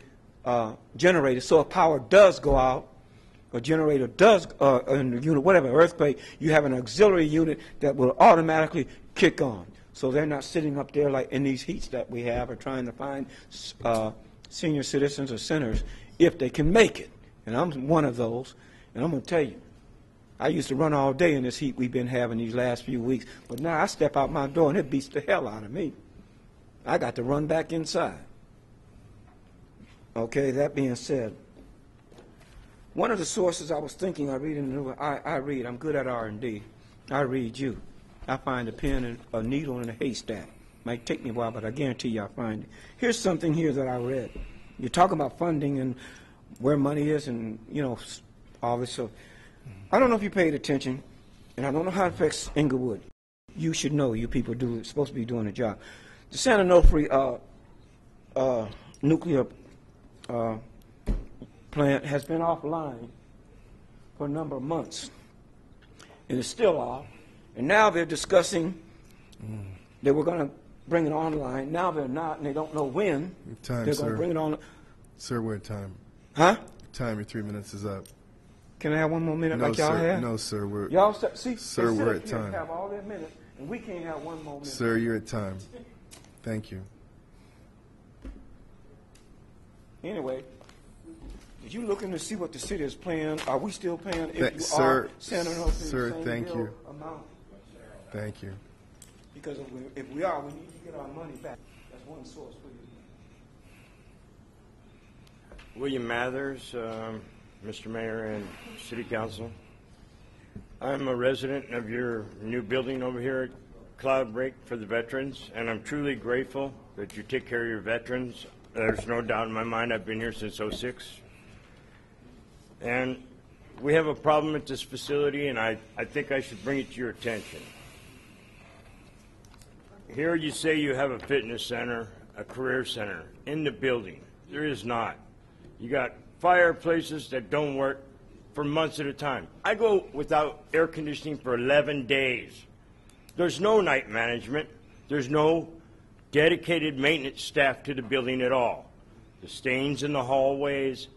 generators. So if power does go out, or generator does, in the unit, whatever, earthquake, you have an auxiliary unit that will automatically kick on. So they're not sitting up there like in these heats that we have or trying to find senior citizens or centers if they can make it. And I'm one of those. And I'm going to tell you, I used to run all day in this heat we've been having these last few weeks. But now I step out my door and it beats the hell out of me. I got to run back inside. Okay, that being said, one of the sources I was thinking, I read, I'm good at R&D. I read you. I find a pen and a needle in a haystack. Might take me a while, but I guarantee you I'll find it. Here's something here that I read. You're talking about funding and where money is and, you know, all this. So I don't know if you paid attention, and I don't know how it affects Inglewood. You should know. You people supposed to be doing a job. The San Onofre nuclear plant has been offline for a number of months. It is still off. And now they're discussing they were going to bring it online. Now they're not, and they don't know when Time, they're sir. going to bring it on. Sir, we're at time. Huh? Time, your 3 minutes is up. Can I have one more minute No, like y'all sir. have? No, sir. Y'all see, Sir, they sit we're up at here and time. have all their minutes, and we can't have one more minute. Sir, you're at time. Thank you. Anyway, did you looking to see what the city is paying? Are we still paying? If you Sir, are San Onofre, sir, same thank bill you. amount? Thank you. Because if we are, we need to get our money back. That's one source for you. William Mathers, Mr. Mayor and City Council. I'm a resident of your new building over here at Cloud Break for the veterans, and I'm truly grateful that you take care of your veterans. There's no doubt in my mind. I've been here since '06. And we have a problem at this facility, and I think I should bring it to your attention. Here you say you have a fitness center, a career center in the building. There is not. You got fireplaces that don't work for months at a time. I go without air conditioning for 11 days. There's no night management. There's no dedicated maintenance staff to the building at all. The stains in the hallways,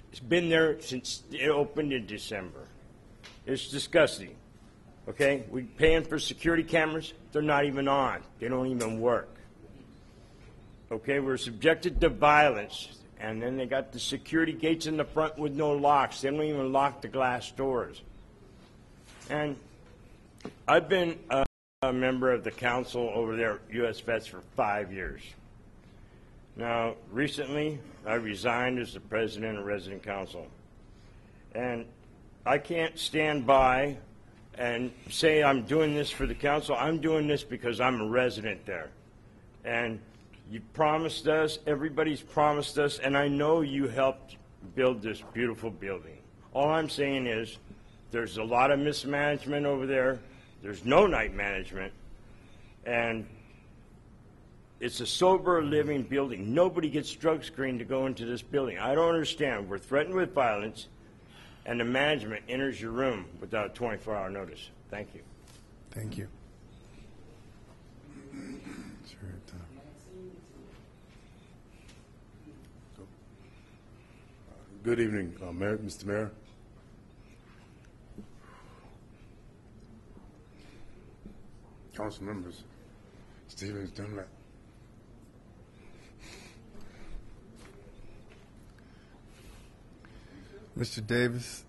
it's been there since it opened in December. It's disgusting. Okay, we're paying for security cameras. They're not even on. They don't even work. Okay, we're subjected to violence. And then they got the security gates in the front with no locks. They don't even lock the glass doors. And I've been a member of the council over there at U.S. Vets for 5 years. Now, recently, I resigned as the president of resident council. And I can't stand by and say I'm doing this for the council. I'm doing this because I'm a resident there. And you promised us, everybody's promised us, and I know you helped build this beautiful building. All I'm saying is there's a lot of mismanagement over there. There's no night management. And it's a sober living building. Nobody gets drug screened to go into this building. I don't understand. We're threatened with violence, and the management enters your room without a 24-hour notice. Thank you. Thank you. Good evening, Mayor, Mr. Mayor. Council members, Stevens, Dunlap. Mr. Davis.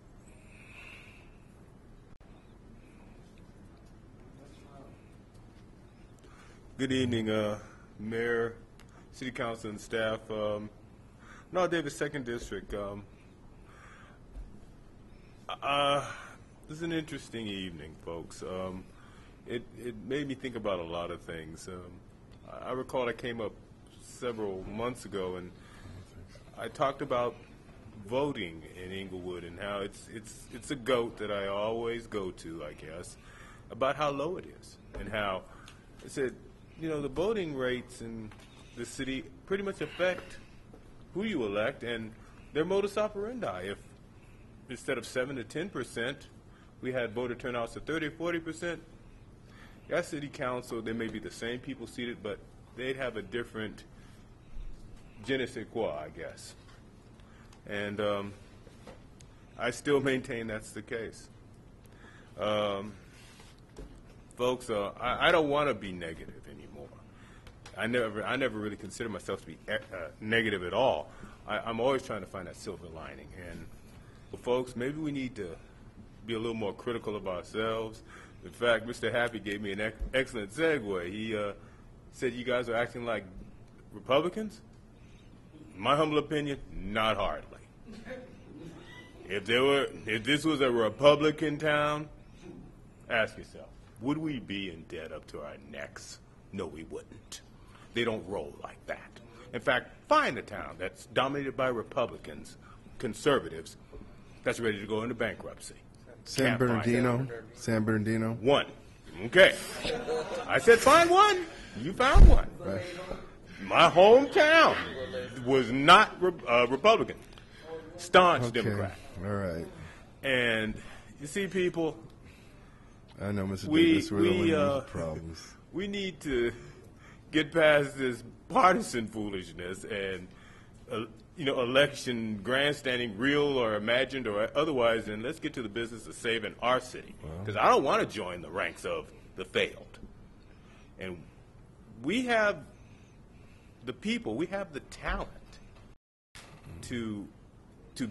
Good evening, Mayor, City Council, and staff. No, Davis, Second District. This is an interesting evening, folks. It made me think about a lot of things. I recall I came up several months ago, and I talked about voting in Inglewood and how it's a goat that I always go to, I guess, about how low it is and how I said, you know, the voting rates in the city pretty much affect who you elect and their modus operandi. If instead of 7 to 10%, we had voter turnouts of 30 or 40%, that city council, they may be the same people seated, but they'd have a different je ne sais quoi, I guess. And I still maintain that's the case. Folks, I don't want to be negative anymore. I never really consider myself to be negative at all. I'm always trying to find that silver lining. And well, folks, maybe we need to be a little more critical of ourselves. In fact, Mr. Happy gave me an excellent segue. He said you guys are acting like Republicans. In my humble opinion, not hardly. If this was a Republican town, ask yourself, would we be in debt up to our necks? No, we wouldn't. They don't roll like that. In fact, find a town that's dominated by Republicans, conservatives, that's ready to go into bankruptcy. San Bernardino. San Bernardino. One. Okay. I said find one. You found one. Right. My hometown was not Republican. Staunch Democrat. All right. And you see, people, I know, Mr. Davis, we're the one with problems. We need to get past this partisan foolishness and election grandstanding, real or imagined or otherwise, and let's get to the business of saving our city. Because I don't want to join the ranks of the failed. And we have the people, we have the talent to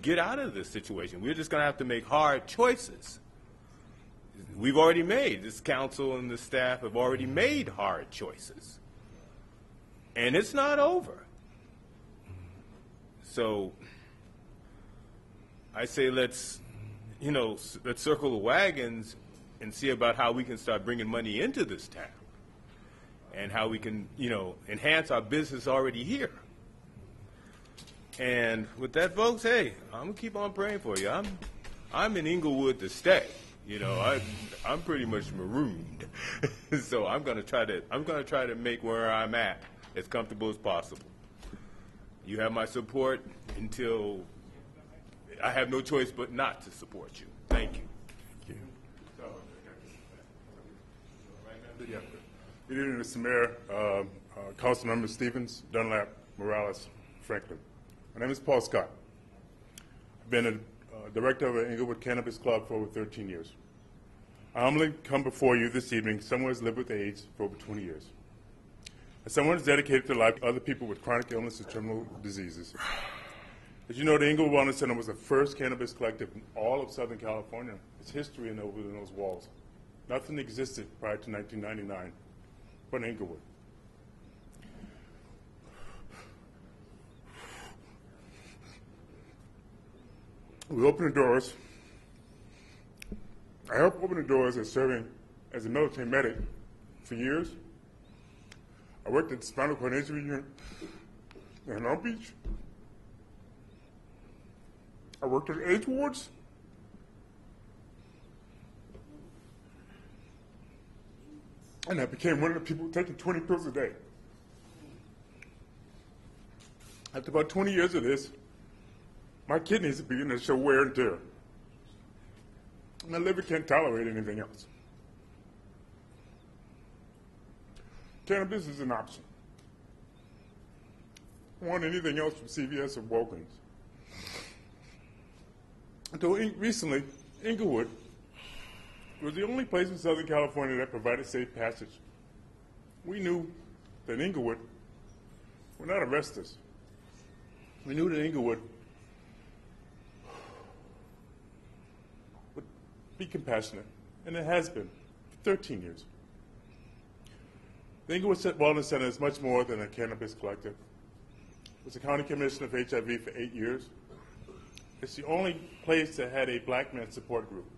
get out of this situation. We're just going to have to make hard choices. We've already made, this council and the staff have already made hard choices. And it's not over. So I say let's circle the wagons and see about how we can start bringing money into this town and how we can, enhance our business already here. And with that, folks, hey, I'm gonna keep on praying for you. I'm in Inglewood to stay. I'm pretty much marooned. So I'm gonna try to make where I'm at as comfortable as possible. You have my support until I have no choice but not to support you. Thank you. Thank you. Good evening, Mr. Mayor, Council Members Stevens, Dunlap, Morales, Franklin. My name is Paul Scott. I've been a director of an Inglewood Cannabis Club for over 13 years. I humbly come before you this evening, someone who has lived with AIDS for over 20 years. As someone who is dedicated to the life of other people with chronic illness and terminal diseases. As you know, the Inglewood Wellness Center was the first cannabis collective in all of Southern California. It's history within those walls. Nothing existed prior to 1999 but Inglewood. We opened the doors. I helped open the doors as serving as a military medic for years. I worked at the spinal cord injury unit in Long Beach. I worked at AIDS wards. And I became one of the people taking 20 pills a day. After about 20 years of this, my kidneys are beginning to show wear and tear. My liver can't tolerate anything else. Cannabis is an option. I want anything else from CVS or Walgreens. Until recently, Inglewood was the only place in Southern California that provided safe passage. We knew that Inglewood would not arrest us. We knew that Inglewood would be compassionate, and it has been for 13 years. The Inglewood Wellness Center is much more than a cannabis collective. I was a county commissioner of HIV for 8 years. It's the only place that had a black men support group,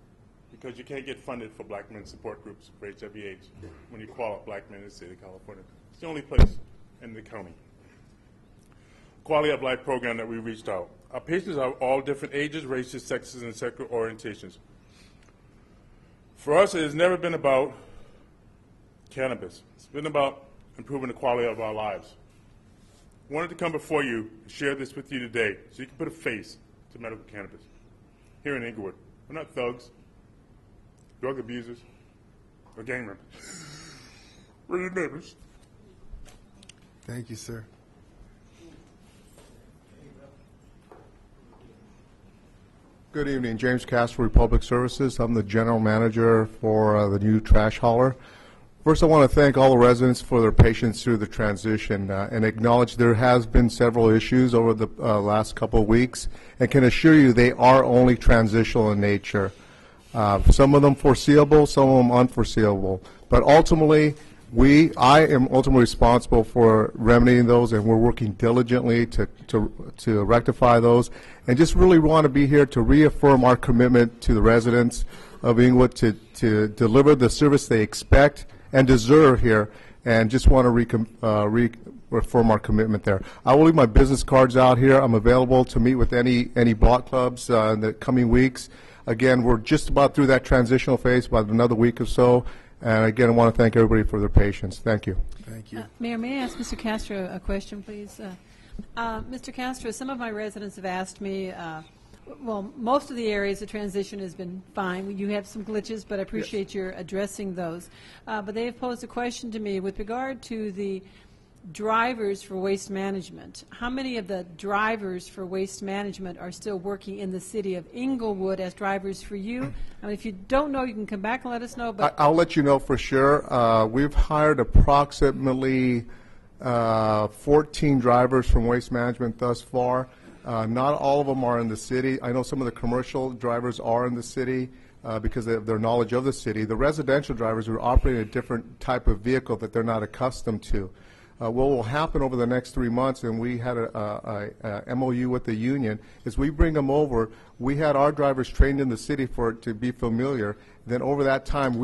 because you can't get funded for black men support groups for HIV/AIDS when you call up black men in the state of California. It's the only place in the county. quality of life program that we reached out. Our patients are all different ages, races, sexes, and sexual orientations. For us, it has never been about cannabis. It's been about improving the quality of our lives. I wanted to come before you and share this with you today so you can put a face to medical cannabis. Here in Inglewood, we're not thugs, drug abusers, or gang members. We're your neighbors. Thank you, sir. Good evening, James Castro, Public Services. I'm the general manager for the new trash hauler. First, I want to thank all the residents for their patience through the transition and acknowledge there has been several issues over the last couple of weeks, and can assure you they are only transitional in nature. Some of them foreseeable, some of them unforeseeable. But ultimately, I am ultimately responsible for remedying those, and we're working diligently to rectify those. And just really want to be here to reaffirm our commitment to the residents of Inglewood to deliver the service they expect and deserve here, and just want to reaffirm our commitment there. I will leave my business cards out here. I'm available to meet with any block clubs in the coming weeks. Again, we're just about through that transitional phase, about another week or so. And again, I want to thank everybody for their patience. Thank you. Thank you. Mayor, may I ask Mr. Castro a question, please? Mr. Castro, some of my residents have asked me, well, most of the areas the transition has been fine. You have some glitches, but I appreciate your addressing those. But they have posed a question to me with regard to the drivers for waste management. How many of the drivers for waste management are still working in the city of Inglewood as drivers for you? I mean, if you don't know, you can come back and let us know. But I'll let you know for sure. We've hired approximately 14 drivers from Waste Management thus far. Not all of them are in the city. I know some of the commercial drivers are in the city because of their knowledge of the city. The residential drivers are operating a different type of vehicle that they're not accustomed to. What will happen over the next 3 months, and we had a MOU with the union, is we bring them over. We had our drivers trained in the city for it to be familiar. Then over that time,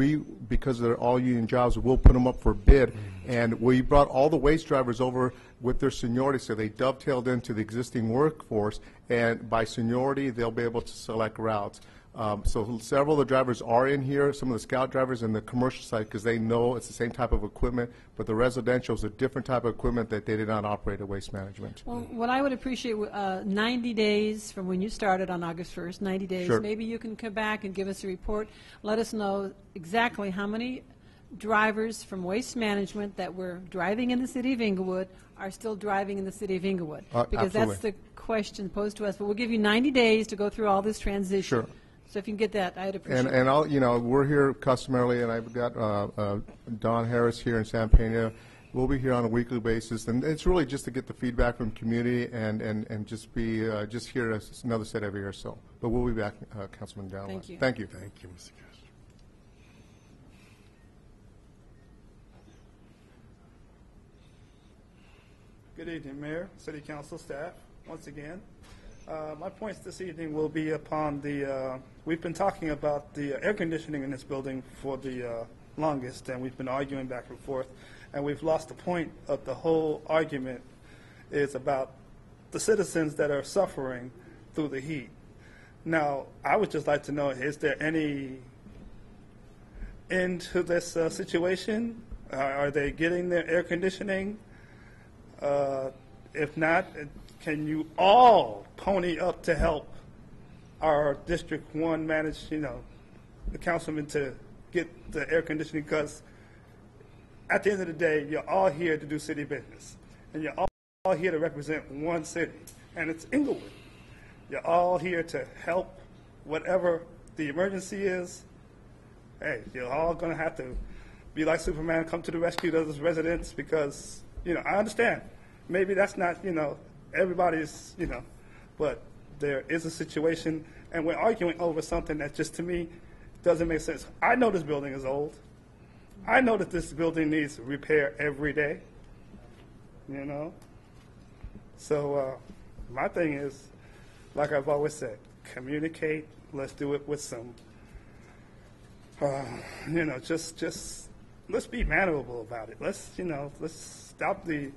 because they're all union jobs, we'll put them up for bid. And we brought all the waste drivers over with their seniority, so they dovetailed into the existing workforce. And by seniority, they'll be able to select routes. So several of the drivers are in here, some of the scout drivers in the commercial side, because they know it's the same type of equipment, but the residential is a different type of equipment that they did not operate at Waste Management. well, what I would appreciate, 90 days from when you started on August 1st, 90 days, Sure. maybe you can come back and give us a report. Let us know exactly how many drivers from Waste Management that were driving in the city of Inglewood are still driving in the city of Inglewood. Because absolutely. that's the question posed to us. But we'll give you 90 days to go through all this transition. Sure. So if you can get that, I'd appreciate it. And I'll, we're here customarily, and I've got Don Harris here in San Pena. We'll be here on a weekly basis, and it's really just to get the feedback from community and just be just here another set every year or so. But we'll be back, Councilman Dowling. Thank you. Thank you. Thank you, Mr. Castro. Good evening, Mayor, City Council staff, once again. My points this evening will be upon we've been talking about the air conditioning in this building for the longest, and we've been arguing back and forth, and we've lost the point of the whole argument is about the citizens that are suffering through the heat. Now, I would just like to know, is there any end to this situation? Are they getting their air conditioning? If not, can you all pony up to help our District 1 manage, the councilman to get the air conditioning? Because at the end of the day, you're all here to do city business. And you're all here to represent one city, and it's Inglewood. You're all here to help whatever the emergency is. Hey, you're all going to have to be like Superman, come to the rescue of those residents because, I understand. Maybe that's not, everybody's, but there is a situation, and we're arguing over something that just to me doesn't make sense. I know this building is old. I know that this building needs repair every day, So my thing is, like I've always said, communicate. Let's do it with some, just let's be mannerable about it. Let's, let's stop the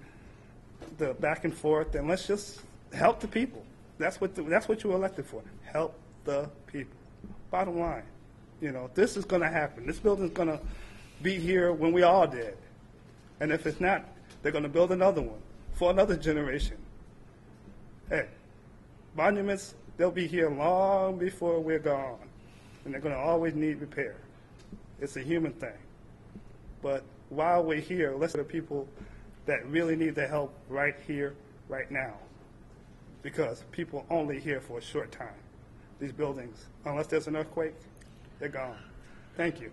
the back and forth, and let's just help the people. That's what you were elected for. Help the people. Bottom line, this is going to happen. This building's going to be here when we all dead. And if it's not, they're going to build another one for another generation. Hey, monuments, they'll be here long before we're gone. And they're going to always need repair. It's a human thing. But while we're here, let's the people that really need the help right here, right now. Because people only here for a short time. These buildings, unless there's an earthquake, they're gone. Thank you.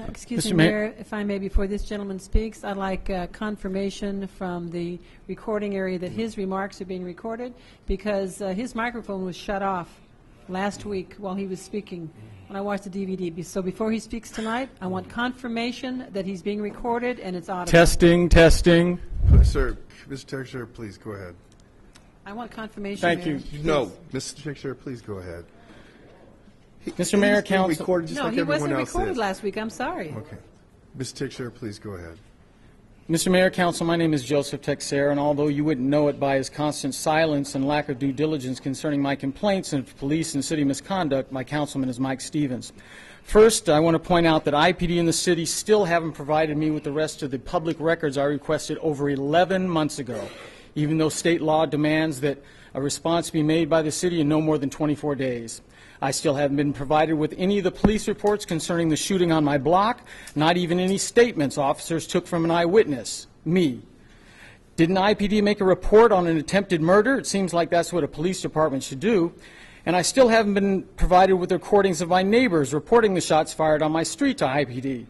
Excuse Mr. me, Mayor. Mayor, if I may, before this gentleman speaks, I'd like confirmation from the recording area that his remarks are being recorded, because his microphone was shut off last week while he was speaking when I watched the DVD. So before he speaks tonight, I want confirmation that he's being recorded and it's audible. Testing, testing. Sir, Mr. Texter, please go ahead. I want confirmation. Thank Mayor. you. No, Mr. Texter, please go ahead. Mr. Mayor, Council. Recorded just No, like he everyone wasn't else recorded is. last week. I'm sorry. Okay. Mr. Texter, please go ahead. Mr. Mayor, Council, my name is Joseph Texera, and although you wouldn't know it by his constant silence and lack of due diligence concerning my complaints of police and city misconduct, my councilman is Mike Stevens. First, I want to point out that IPD and the city still haven't provided me with the rest of the public records I requested over 11 months ago, even though state law demands that a response be made by the city in no more than 24 days. I still haven't been provided with any of the police reports concerning the shooting on my block, not even any statements officers took from an eyewitness, me. Didn't IPD make a report on an attempted murder? It seems like that's what a police department should do. And I still haven't been provided with recordings of my neighbors reporting the shots fired on my street to IPD.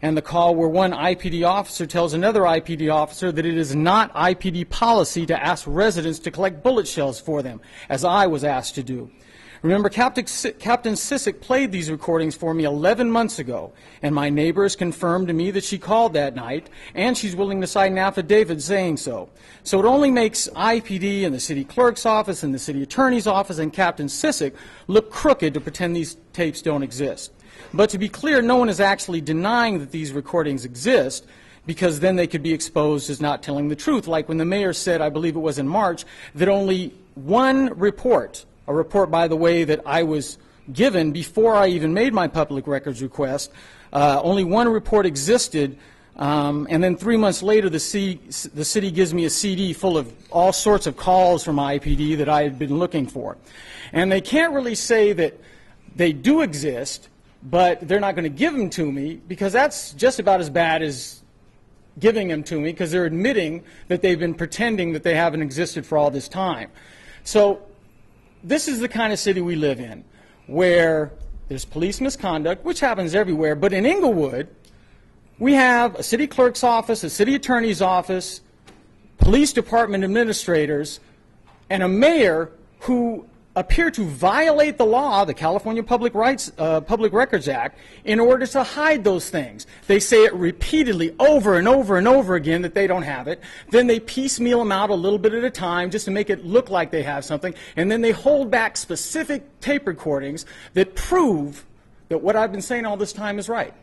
And the call where one IPD officer tells another IPD officer that it is not IPD policy to ask residents to collect bullet shells for them, as I was asked to do. Remember, Captain Sissick played these recordings for me 11 months ago, and my neighbor has confirmed to me that she called that night, and she's willing to sign an affidavit saying so. So it only makes IPD and the city clerk's office and the city attorney's office and Captain Sissick look crooked to pretend these tapes don't exist. But to be clear, no one is actually denying that these recordings exist, because then they could be exposed as not telling the truth, like when the mayor said, I believe it was in March, that only one report, a report, by the way, that I was given before I even made my public records request, only one report existed, and then 3 months later the city gives me a CD full of all sorts of calls from IPD that I had been looking for. And they can't really say that they do exist, but they're not going to give them to me, because that's just about as bad as giving them to me, because they're admitting that they've been pretending that they haven't existed for all this time. So this is the kind of city we live in, where there's police misconduct, which happens everywhere, but in Inglewood, we have a city clerk's office, a city attorney's office, police department administrators, and a mayor who appear to violate the law, the California Public Records Act, in order to hide those things. They say it repeatedly over and over and over again that they don't have it. Then they piecemeal them out a little bit at a time just to make it look like they have something. And then they hold back specific tape recordings that prove that what I've been saying all this time is right.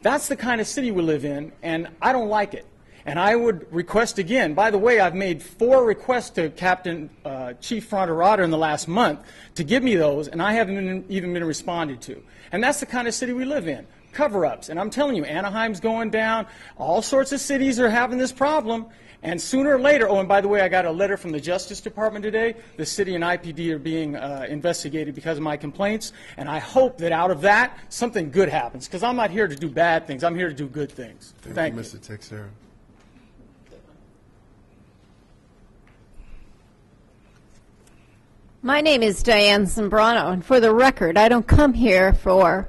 That's the kind of city we live in, and I don't like it. And I would request again, by the way, I've made 4 requests to Chief Fronterada in the last month to give me those, and I haven't even been responded to. And that's the kind of city we live in, cover-ups. And I'm telling you, Anaheim's going down. All sorts of cities are having this problem. And sooner or later, oh, and by the way, I got a letter from the Justice Department today. The city and IPD are being investigated because of my complaints. And I hope that out of that, something good happens. Because I'm not here to do bad things. I'm here to do good things. Thank you. Mr. Texera. My name is Diane Zambrano, and for the record, I don't come here for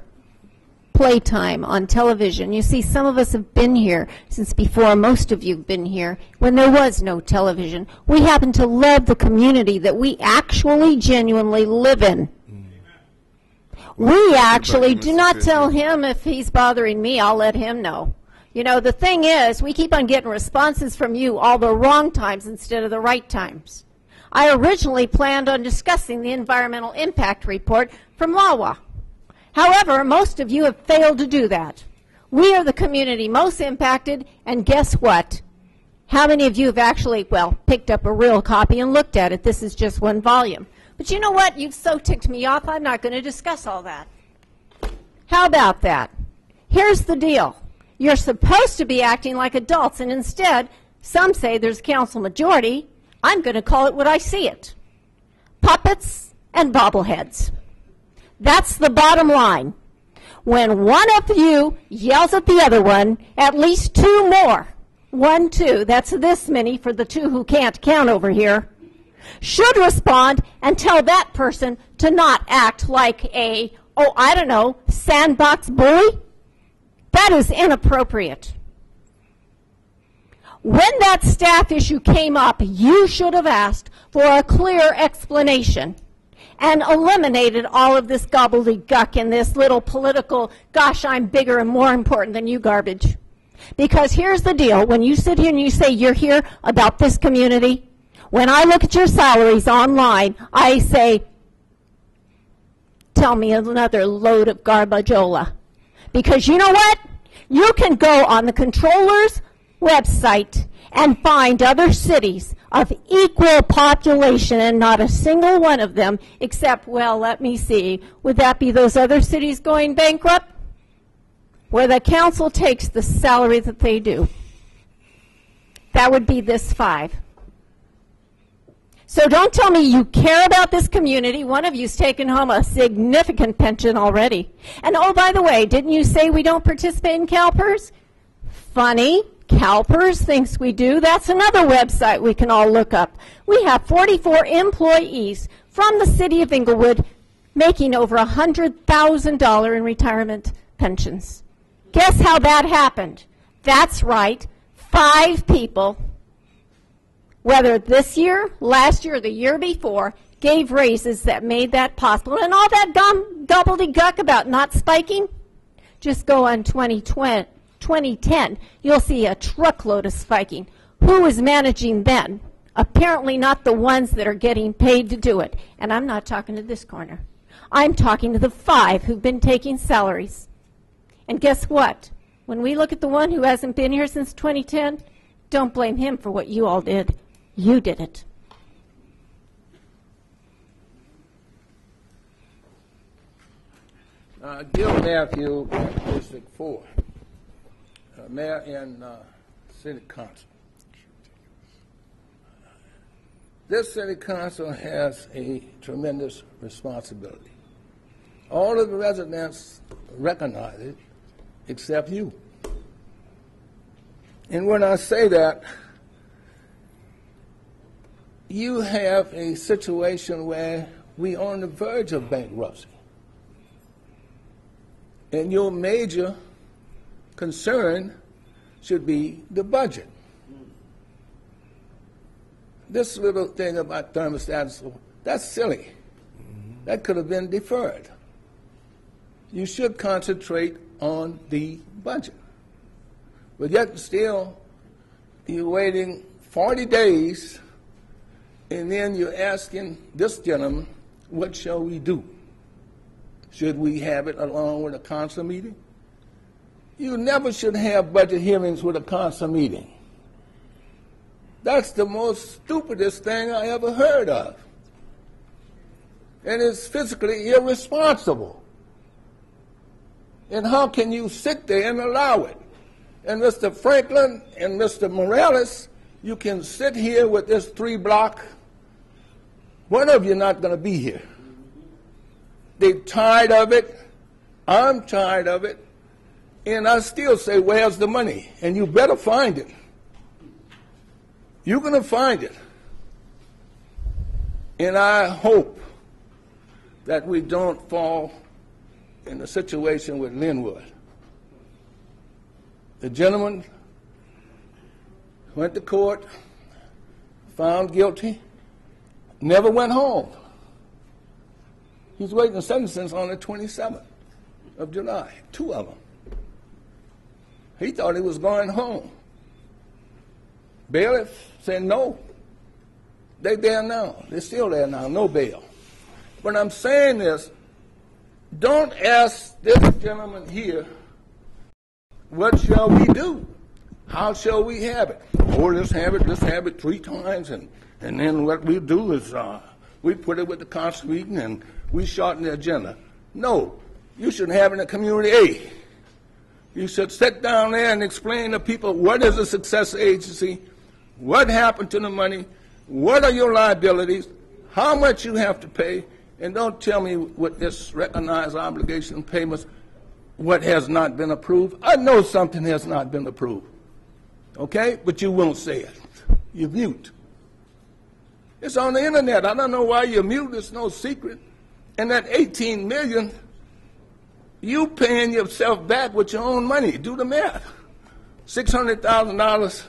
playtime on television. You see, some of us have been here since before most of you have been here, when there was no television. We happen to love the community that we actually genuinely live in. We actually do not tell him if he's bothering me, I'll let him know. You know, the thing is, we keep on getting responses from you all the wrong times instead of the right times. I originally planned on discussing the environmental impact report from LAWA. However, most of you have failed to do that. We are the community most impacted, and guess what? How many of you have actually, well, picked up a real copy and looked at it? This is just one volume. But you know what? You've so ticked me off, I'm not going to discuss all that. How about that? Here's the deal. You're supposed to be acting like adults, and instead, some say there's council majority. I'm going to call it what I see it. Puppets and bobbleheads. That's the bottom line. When one of you yells at the other one, at least two more, 1, 2, that's this many for the two who can't count over here, should respond and tell that person to not act like a, oh, I don't know, sandbox bully. That is inappropriate. When that staff issue came up, you should have asked for a clear explanation and eliminated all of this gobbledygook and this little political, gosh, I'm bigger and more important than you garbage. Because here's the deal. When you sit here and you say you're here about this community, when I look at your salaries online, I say, tell me another load of garbageola. Because you know what? You can go on the controller's website and find other cities of equal population, and not a single one of them except, well, let me see, would that be those other cities going bankrupt? Where the council takes the salary that they do. That would be this 5. So don't tell me you care about this community. One of you's taken home a significant pension already. And oh, by the way, didn't you say we don't participate in CalPERS? Funny. CalPERS thinks we do. That's another website we can all look up. We have 44 employees from the city of Inglewood making over $100,000 in retirement pensions. Guess how that happened? That's right, 5 people, whether this year, last year, or the year before, gave raises that made that possible. And all that gobbledygook about not spiking, just go on 2010, you'll see a truckload of spiking. Who was managing then? Apparently not the ones that are getting paid to do it. And I'm not talking to this corner. I'm talking to the 5 who've been taking salaries. And guess what? When we look at the one who hasn't been here since 2010, don't blame him for what you all did. You did it. Gil Matthew, District 4, Mayor and City Council. This City Council has a tremendous responsibility. All of the residents recognize it, except you. And when I say that, you have a situation where we're on the verge of bankruptcy. And your major concern should be the budget. This little thing about thermostats, that's silly. That could have been deferred. You should concentrate on the budget. But yet still, you're waiting 40 days, and then you're asking this gentleman, what shall we do? Should we have it along with a council meeting? You never should have budget hearings with a council meeting. That's the most stupidest thing I ever heard of. And it's physically irresponsible. And how can you sit there and allow it? And Mr. Franklin and Mr. Morales, you can sit here with this 3-block. One of you not going to be here. They're tired of it. I'm tired of it. And I still say, where's the money? And you better find it. You're going to find it. And I hope that we don't fall in a situation with Linwood. The gentleman went to court, found guilty, never went home. He's waiting a sentence on the 27th of July, 2 of them. He thought he was going home. Bailiff said no. They're there now. They're still there now, no bail. What I'm saying is, don't ask this gentleman here, what shall we do? How shall we have it? Oh, let's have it 3 times, and then what we do is we put it with the council meeting and we shorten the agenda. No, you should have it in Community A. You should sit down there and explain to people what is a success agency, what happened to the money, what are your liabilities, how much you have to pay, and don't tell me with this recognized obligation payments what has not been approved. I know something has not been approved, okay? But you won't say it. You mute. It's on the internet. I don't know why you mute. It's no secret. And that $18 million, you paying yourself back with your own money. Do the math. $600,000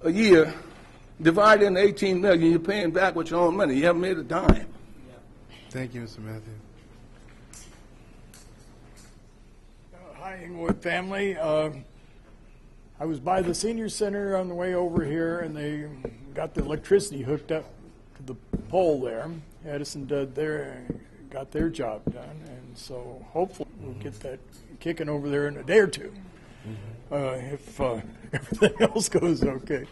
a year divided into $18 million, you're paying back with your own money. You haven't made a dime. Thank you, Mr. Matthew. Hi, Inglewood family. I was by the senior center on the way over here, and they got the electricity hooked up to the pole there. Edison got their job done, and so hopefully we'll get that kicking over there in a day or two, if everything else goes okay.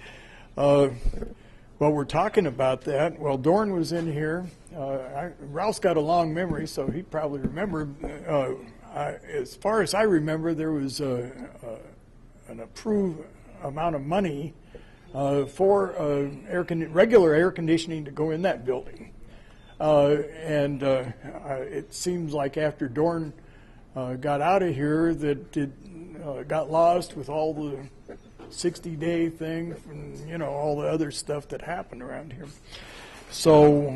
Well, we're talking about that. Well, Dorn was in here. Ralph's got a long memory, so he'd probably remember. As far as I remember, there was an approved amount of money for regular air conditioning to go in that building. And it seems like after Dorn got out of here that it got lost with all the 60-day thing and, all the other stuff that happened around here. So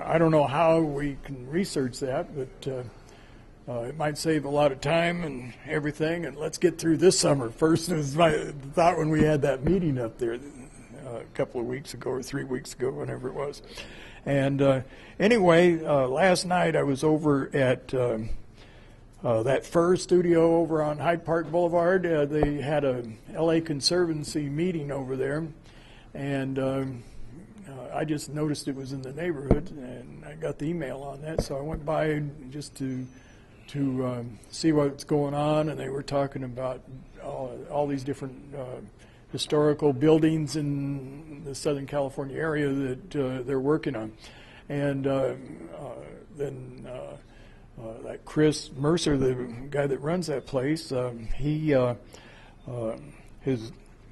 I don't know how we can research that, but it might save a lot of time and everything, and let's get through this summer first. It was my thought when we had that meeting up there a couple of weeks ago or 3 weeks ago, whenever it was. And anyway, last night I was over at that Fur Studio over on Hyde Park Boulevard. They had a LA Conservancy meeting over there, and I just noticed it was in the neighborhood, and I got the email on that, so I went by just to see what's going on, and they were talking about all these different historical buildings in the Southern California area that they're working on. And then like Chris Mercer, the guy that runs that place, he has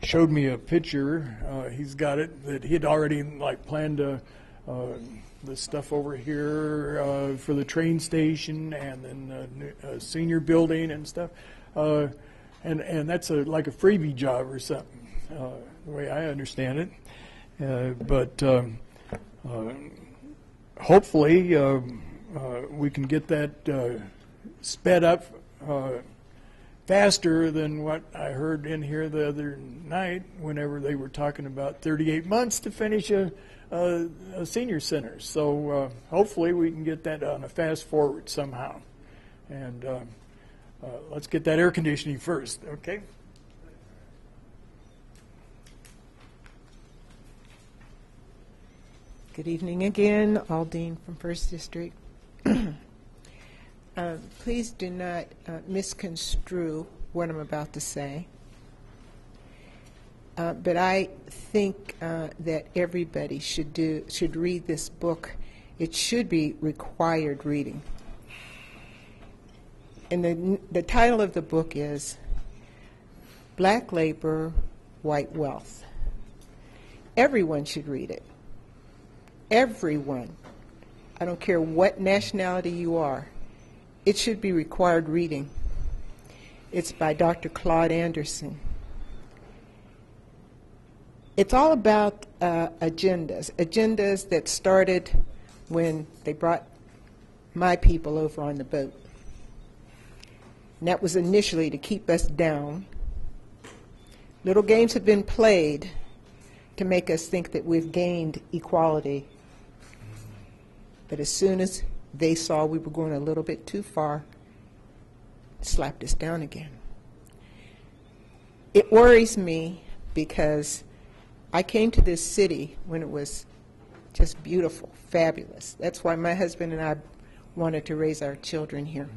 showed me a picture. He's got it that he had already planned the stuff over here for the train station, and then a senior building and stuff. And that's like a freebie job or something, the way I understand it. But hopefully we can get that sped up faster than what I heard in here the other night whenever they were talking about 38 months to finish a senior center. So hopefully we can get that on a fast forward somehow. And let's get that air conditioning first, okay? Good evening again, Aldine from 1st District. Please do not misconstrue what I'm about to say. But I think that everybody should read this book. It should be required reading. And the title of the book is Black Labor, White Wealth. Everyone should read it. Everyone. I don't care what nationality you are. It should be required reading. It's by Dr. Claude Anderson. It's all about agendas that started when they brought my people over on the boat. And that was initially to keep us down. Little games have been played to make us think that we've gained equality. But as soon as they saw we were going a little bit too far, it slapped us down again. It worries me because I came to this city when it was Just beautiful, fabulous. That's why my husband and I wanted to raise our children here.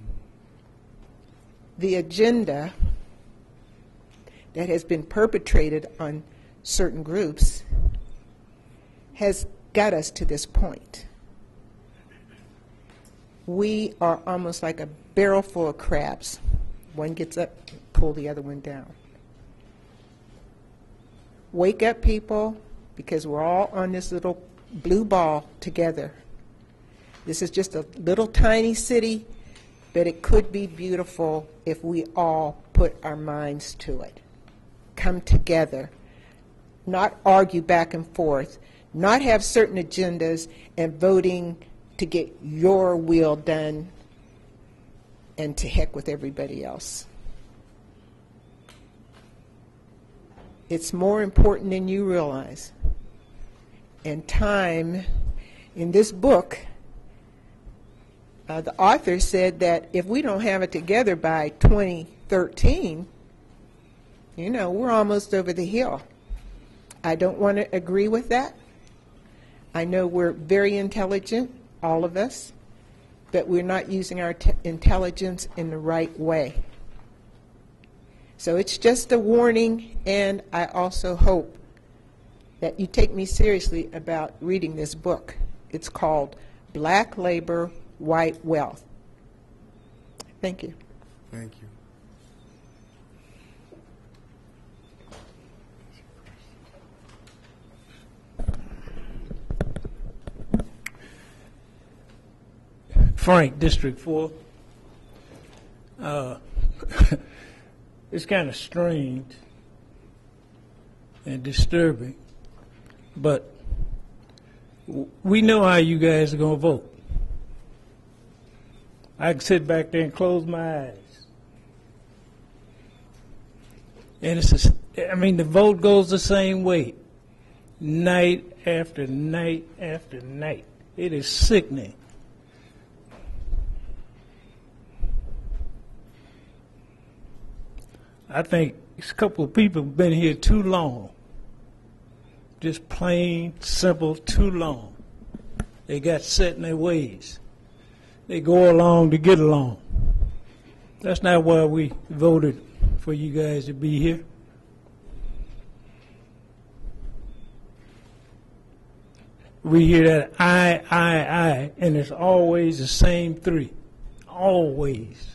The agenda that has been perpetrated on certain groups has got us to this point. We are almost like a barrel full of crabs. One gets up, pull the other one down. Wake up, people, because we're all on this little blue ball together. This is just a little tiny city, but it could be beautiful if we all put our minds to it. Come together, not argue back and forth, not have certain agendas and voting to get your will done, and to heck with everybody else. It's more important than you realize. And time, in this book, the author said that if we don't have it together by 2013, you know, we're almost over the hill. I don't want to agree with that. I know we're very intelligent, all of us, but we're not using our intelligence in the right way. So it's just a warning, and I also hope that you take me seriously about reading this book. It's called Black Labor, White Wealth. Thank you. Thank you. Frank, District 4. It's kind of strange and disturbing, but we know how you guys are going to vote. I can sit back there and close my eyes. And the vote goes the same way, night after night after night. It is sickening. I think a couple of people have been here too long. Just plain, simple, too long. They got set in their ways. They go along to get along. That's not why we voted for you guys to be here. We hear that I, and it's always the same three. Always.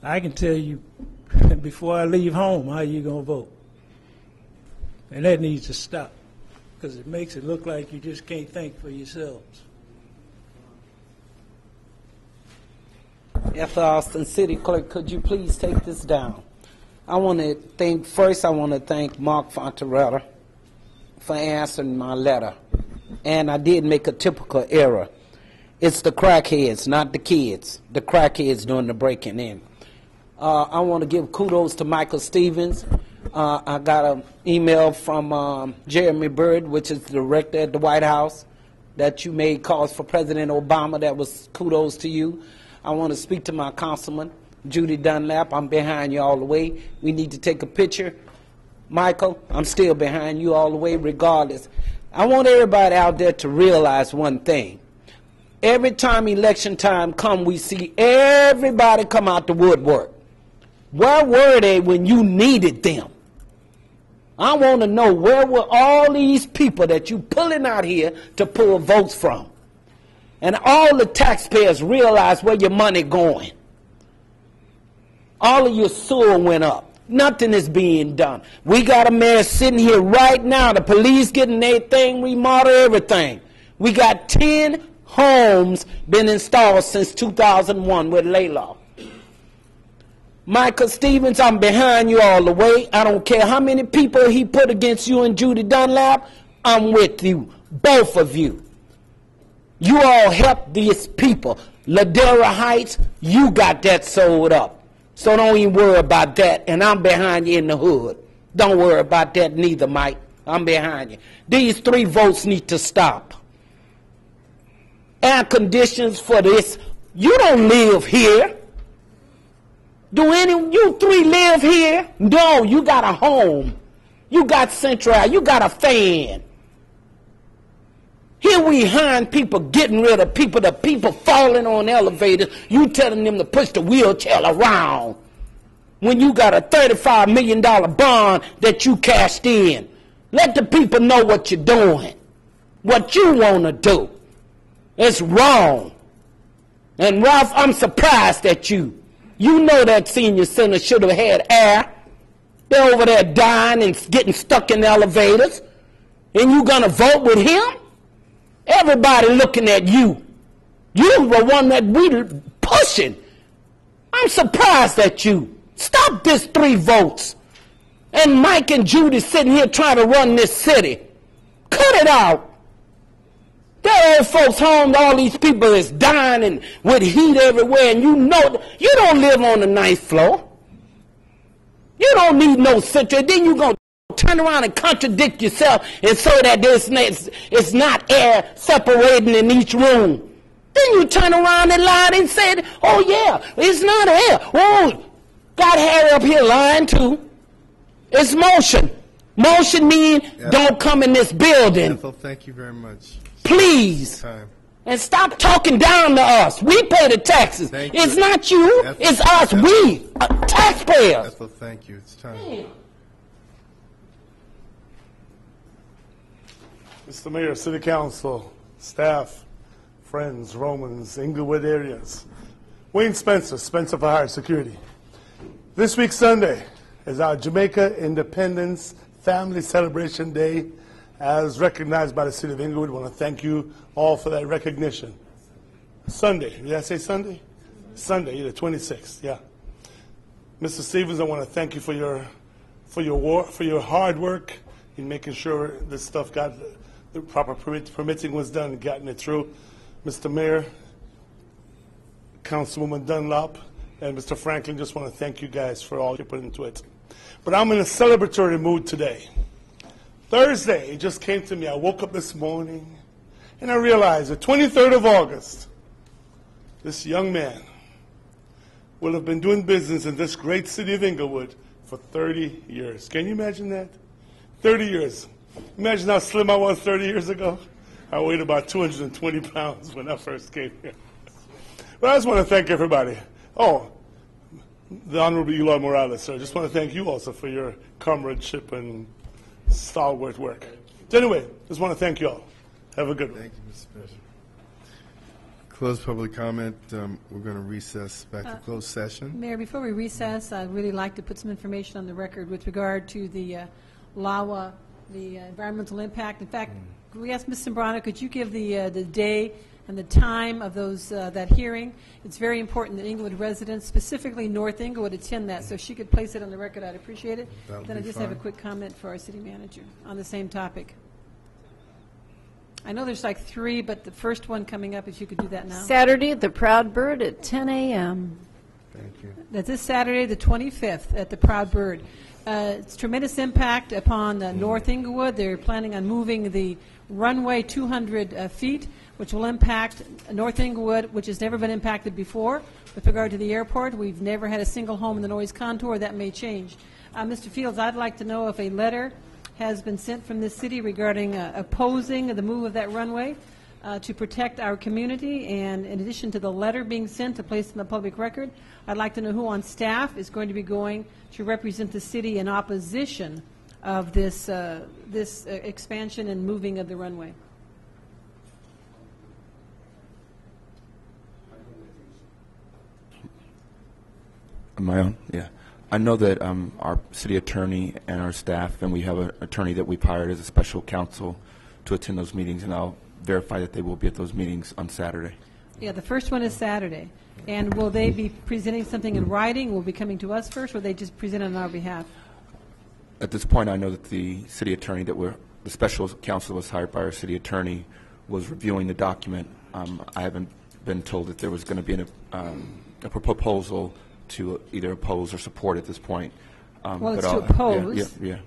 I can tell you before I leave home how you're going to vote. And that needs to stop, because it makes it look like you just can't think for yourselves. F. Austin City Clerk, could you please take this down? I want to thank Mark Fonteretta for answering my letter. And I did make a typical error. It's the crackheads, not the kids. The crackheads doing the breaking in. I want to give kudos to Michael Stevens. I got an email from Jeremy Byrd, which is the director at the White House, that you made calls for President Obama. That was kudos to you. I want to speak to my councilman, Judy Dunlap. I'm behind you all the way. We need to take a picture. Michael, I'm still behind you all the way regardless. I want everybody out there to realize one thing. Every time election time comes, we see everybody come out the woodwork. Where were they when you needed them? I want to know, where were all these people that you pulling out here to pull votes from? And all the taxpayers realize where your money going. All of your sewer went up. Nothing is being done. We got a mayor sitting here right now. The police getting their thing remodeled, everything. We got 10 homes been installed since 2001 with Laylaw. Michael Stevens, I'm behind you all the way. I don't care how many people he put against you and Judy Dunlap. I'm with you, both of you. You all help these people. Ladera Heights, you got that sold up. So don't even worry about that. And I'm behind you in the hood. Don't worry about that neither, Mike. I'm behind you. These 3 votes need to stop. Air conditions for this. You don't live here. Do you 3 live here? No, you got a home. You got central, you got a fan. Here we hiring people, getting rid of people, the people falling on elevators. You telling them to push the wheelchair around when you got a $35 million bond that you cashed in. Let the people know what you're doing, what you want to do. It's wrong. And Ralph, I'm surprised at you. You know that senior center should have had air. They're over there dying and getting stuck in elevators. And you going to vote with him? Everybody looking at you. You're the one that we pushing. I'm surprised at you. Stop this 3 votes. And Mike and Judy sitting here trying to run this city. Cut it out. There are old folks home, all these people is dying and with heat everywhere, and you know you don't live on the 9th floor. You don't need no citrus. Then you're going to turn around and contradict yourself and so that it's not air separating in each room. Then you turn around and lie and say, oh yeah, it's not air. Oh, got Harry up here lying too. It's motion. Motion means don't come in this building. Ethel, thank you very much. Please. Time. And stop talking down to us. We pay the taxes. It's not you. Ethel, it's us. Ethel. We, taxpayers. Ethel, thank you. It's time. Mr. Mayor, City Council, staff, friends, Romans, Inglewood areas. Wayne Spencer, Spencer for Hire Security. This week, Sunday, is our Jamaica Independence Family Celebration Day, as recognized by the City of Inglewood. I want to thank you all for that recognition. Sunday, did I say Sunday? Sunday, the 26th, yeah. Mr. Stevens, I want to thank you for your hard work in making sure this stuff got the proper permitting was done and getting it through. Mr. Mayor, Councilwoman Dunlop, and Mr. Franklin, just want to thank you guys for all you put into it. But I'm in a celebratory mood today. Thursday, it just came to me. I woke up this morning and I realized the 23rd of August, this young man will have been doing business in this great city of Inglewood for 30 years. Can you imagine that? 30 years. Imagine how slim I was 30 years ago. I weighed about 220 pounds when I first came here. But I just want to thank everybody. Oh, the Honorable Eloy Morales, sir. I just want to thank you also for your comradeship and stalwart work. So anyway, just want to thank you all. Have a good one. Thank you, Mr. President. Close public comment. We're going to recess back to closed session. Mayor, before we recess, I'd really like to put some information on the record with regard to the LAWA, the environmental impact. In fact, could we ask Ms. Sembrano, could you give the day and the time of those that hearing? It's very important that Inglewood residents, specifically North Inglewood, attend that. So if she could place it on the record, I'd appreciate it. Then I just have a quick comment for our city manager on the same topic. I know there's like 3, but the first one coming up, if you could do that now. Saturday at the Proud Bird at 10 a.m. Thank you. That's this Saturday, the 25th, at the Proud Bird. It's tremendous impact upon North Inglewood. They're planning on moving the runway 200 feet, which will impact North Inglewood, which has never been impacted before. With regard to the airport, we've never had a single home in the noise contour. That may change. Mr. Fields, I'd like to know if a letter has been sent from this city regarding opposing the move of that runway to protect our community. And in addition to the letter being sent to place in the public record, I'd like to know who on staff is going to be going to represent the city in opposition of this expansion and moving of the runway. Am I on? Yeah. I know that our city attorney and our staff, and we have an attorney that we've hired as a special counsel to attend those meetings, and I'll verify that they will be at those meetings on Saturday. Yeah, the first one is Saturday. And will they be presenting something in writing? Will be coming to us first, or will they just present on our behalf? At this point, I know that the city attorney the special counsel was hired by our city attorney, was reviewing the document. I haven't been told that there was going to be a proposal to either oppose or support at this point. Well, it's to oppose. Yeah.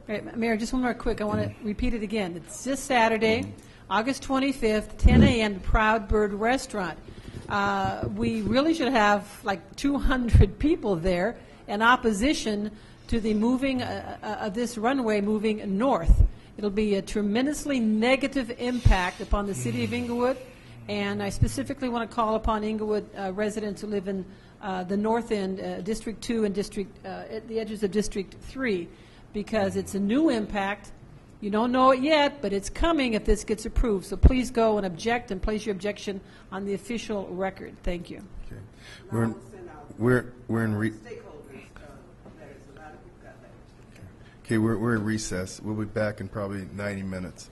Right, Mayor, just one more quick. I want to repeat it again. It's this Saturday, August 25th, 10 a.m., Proud Bird Restaurant. We really should have like 200 people there in opposition to the moving of this runway moving north. It'll be a tremendously negative impact upon the city of Inglewood, and I specifically want to call upon Inglewood residents who live in the north end, District 2 and at the edges of District 3, because it's a new impact. You don't know it yet, but it's coming if this gets approved. So please go and object and place your objection on the official record. Thank you. Okay. We're in recess. We'll be back in probably 90 minutes.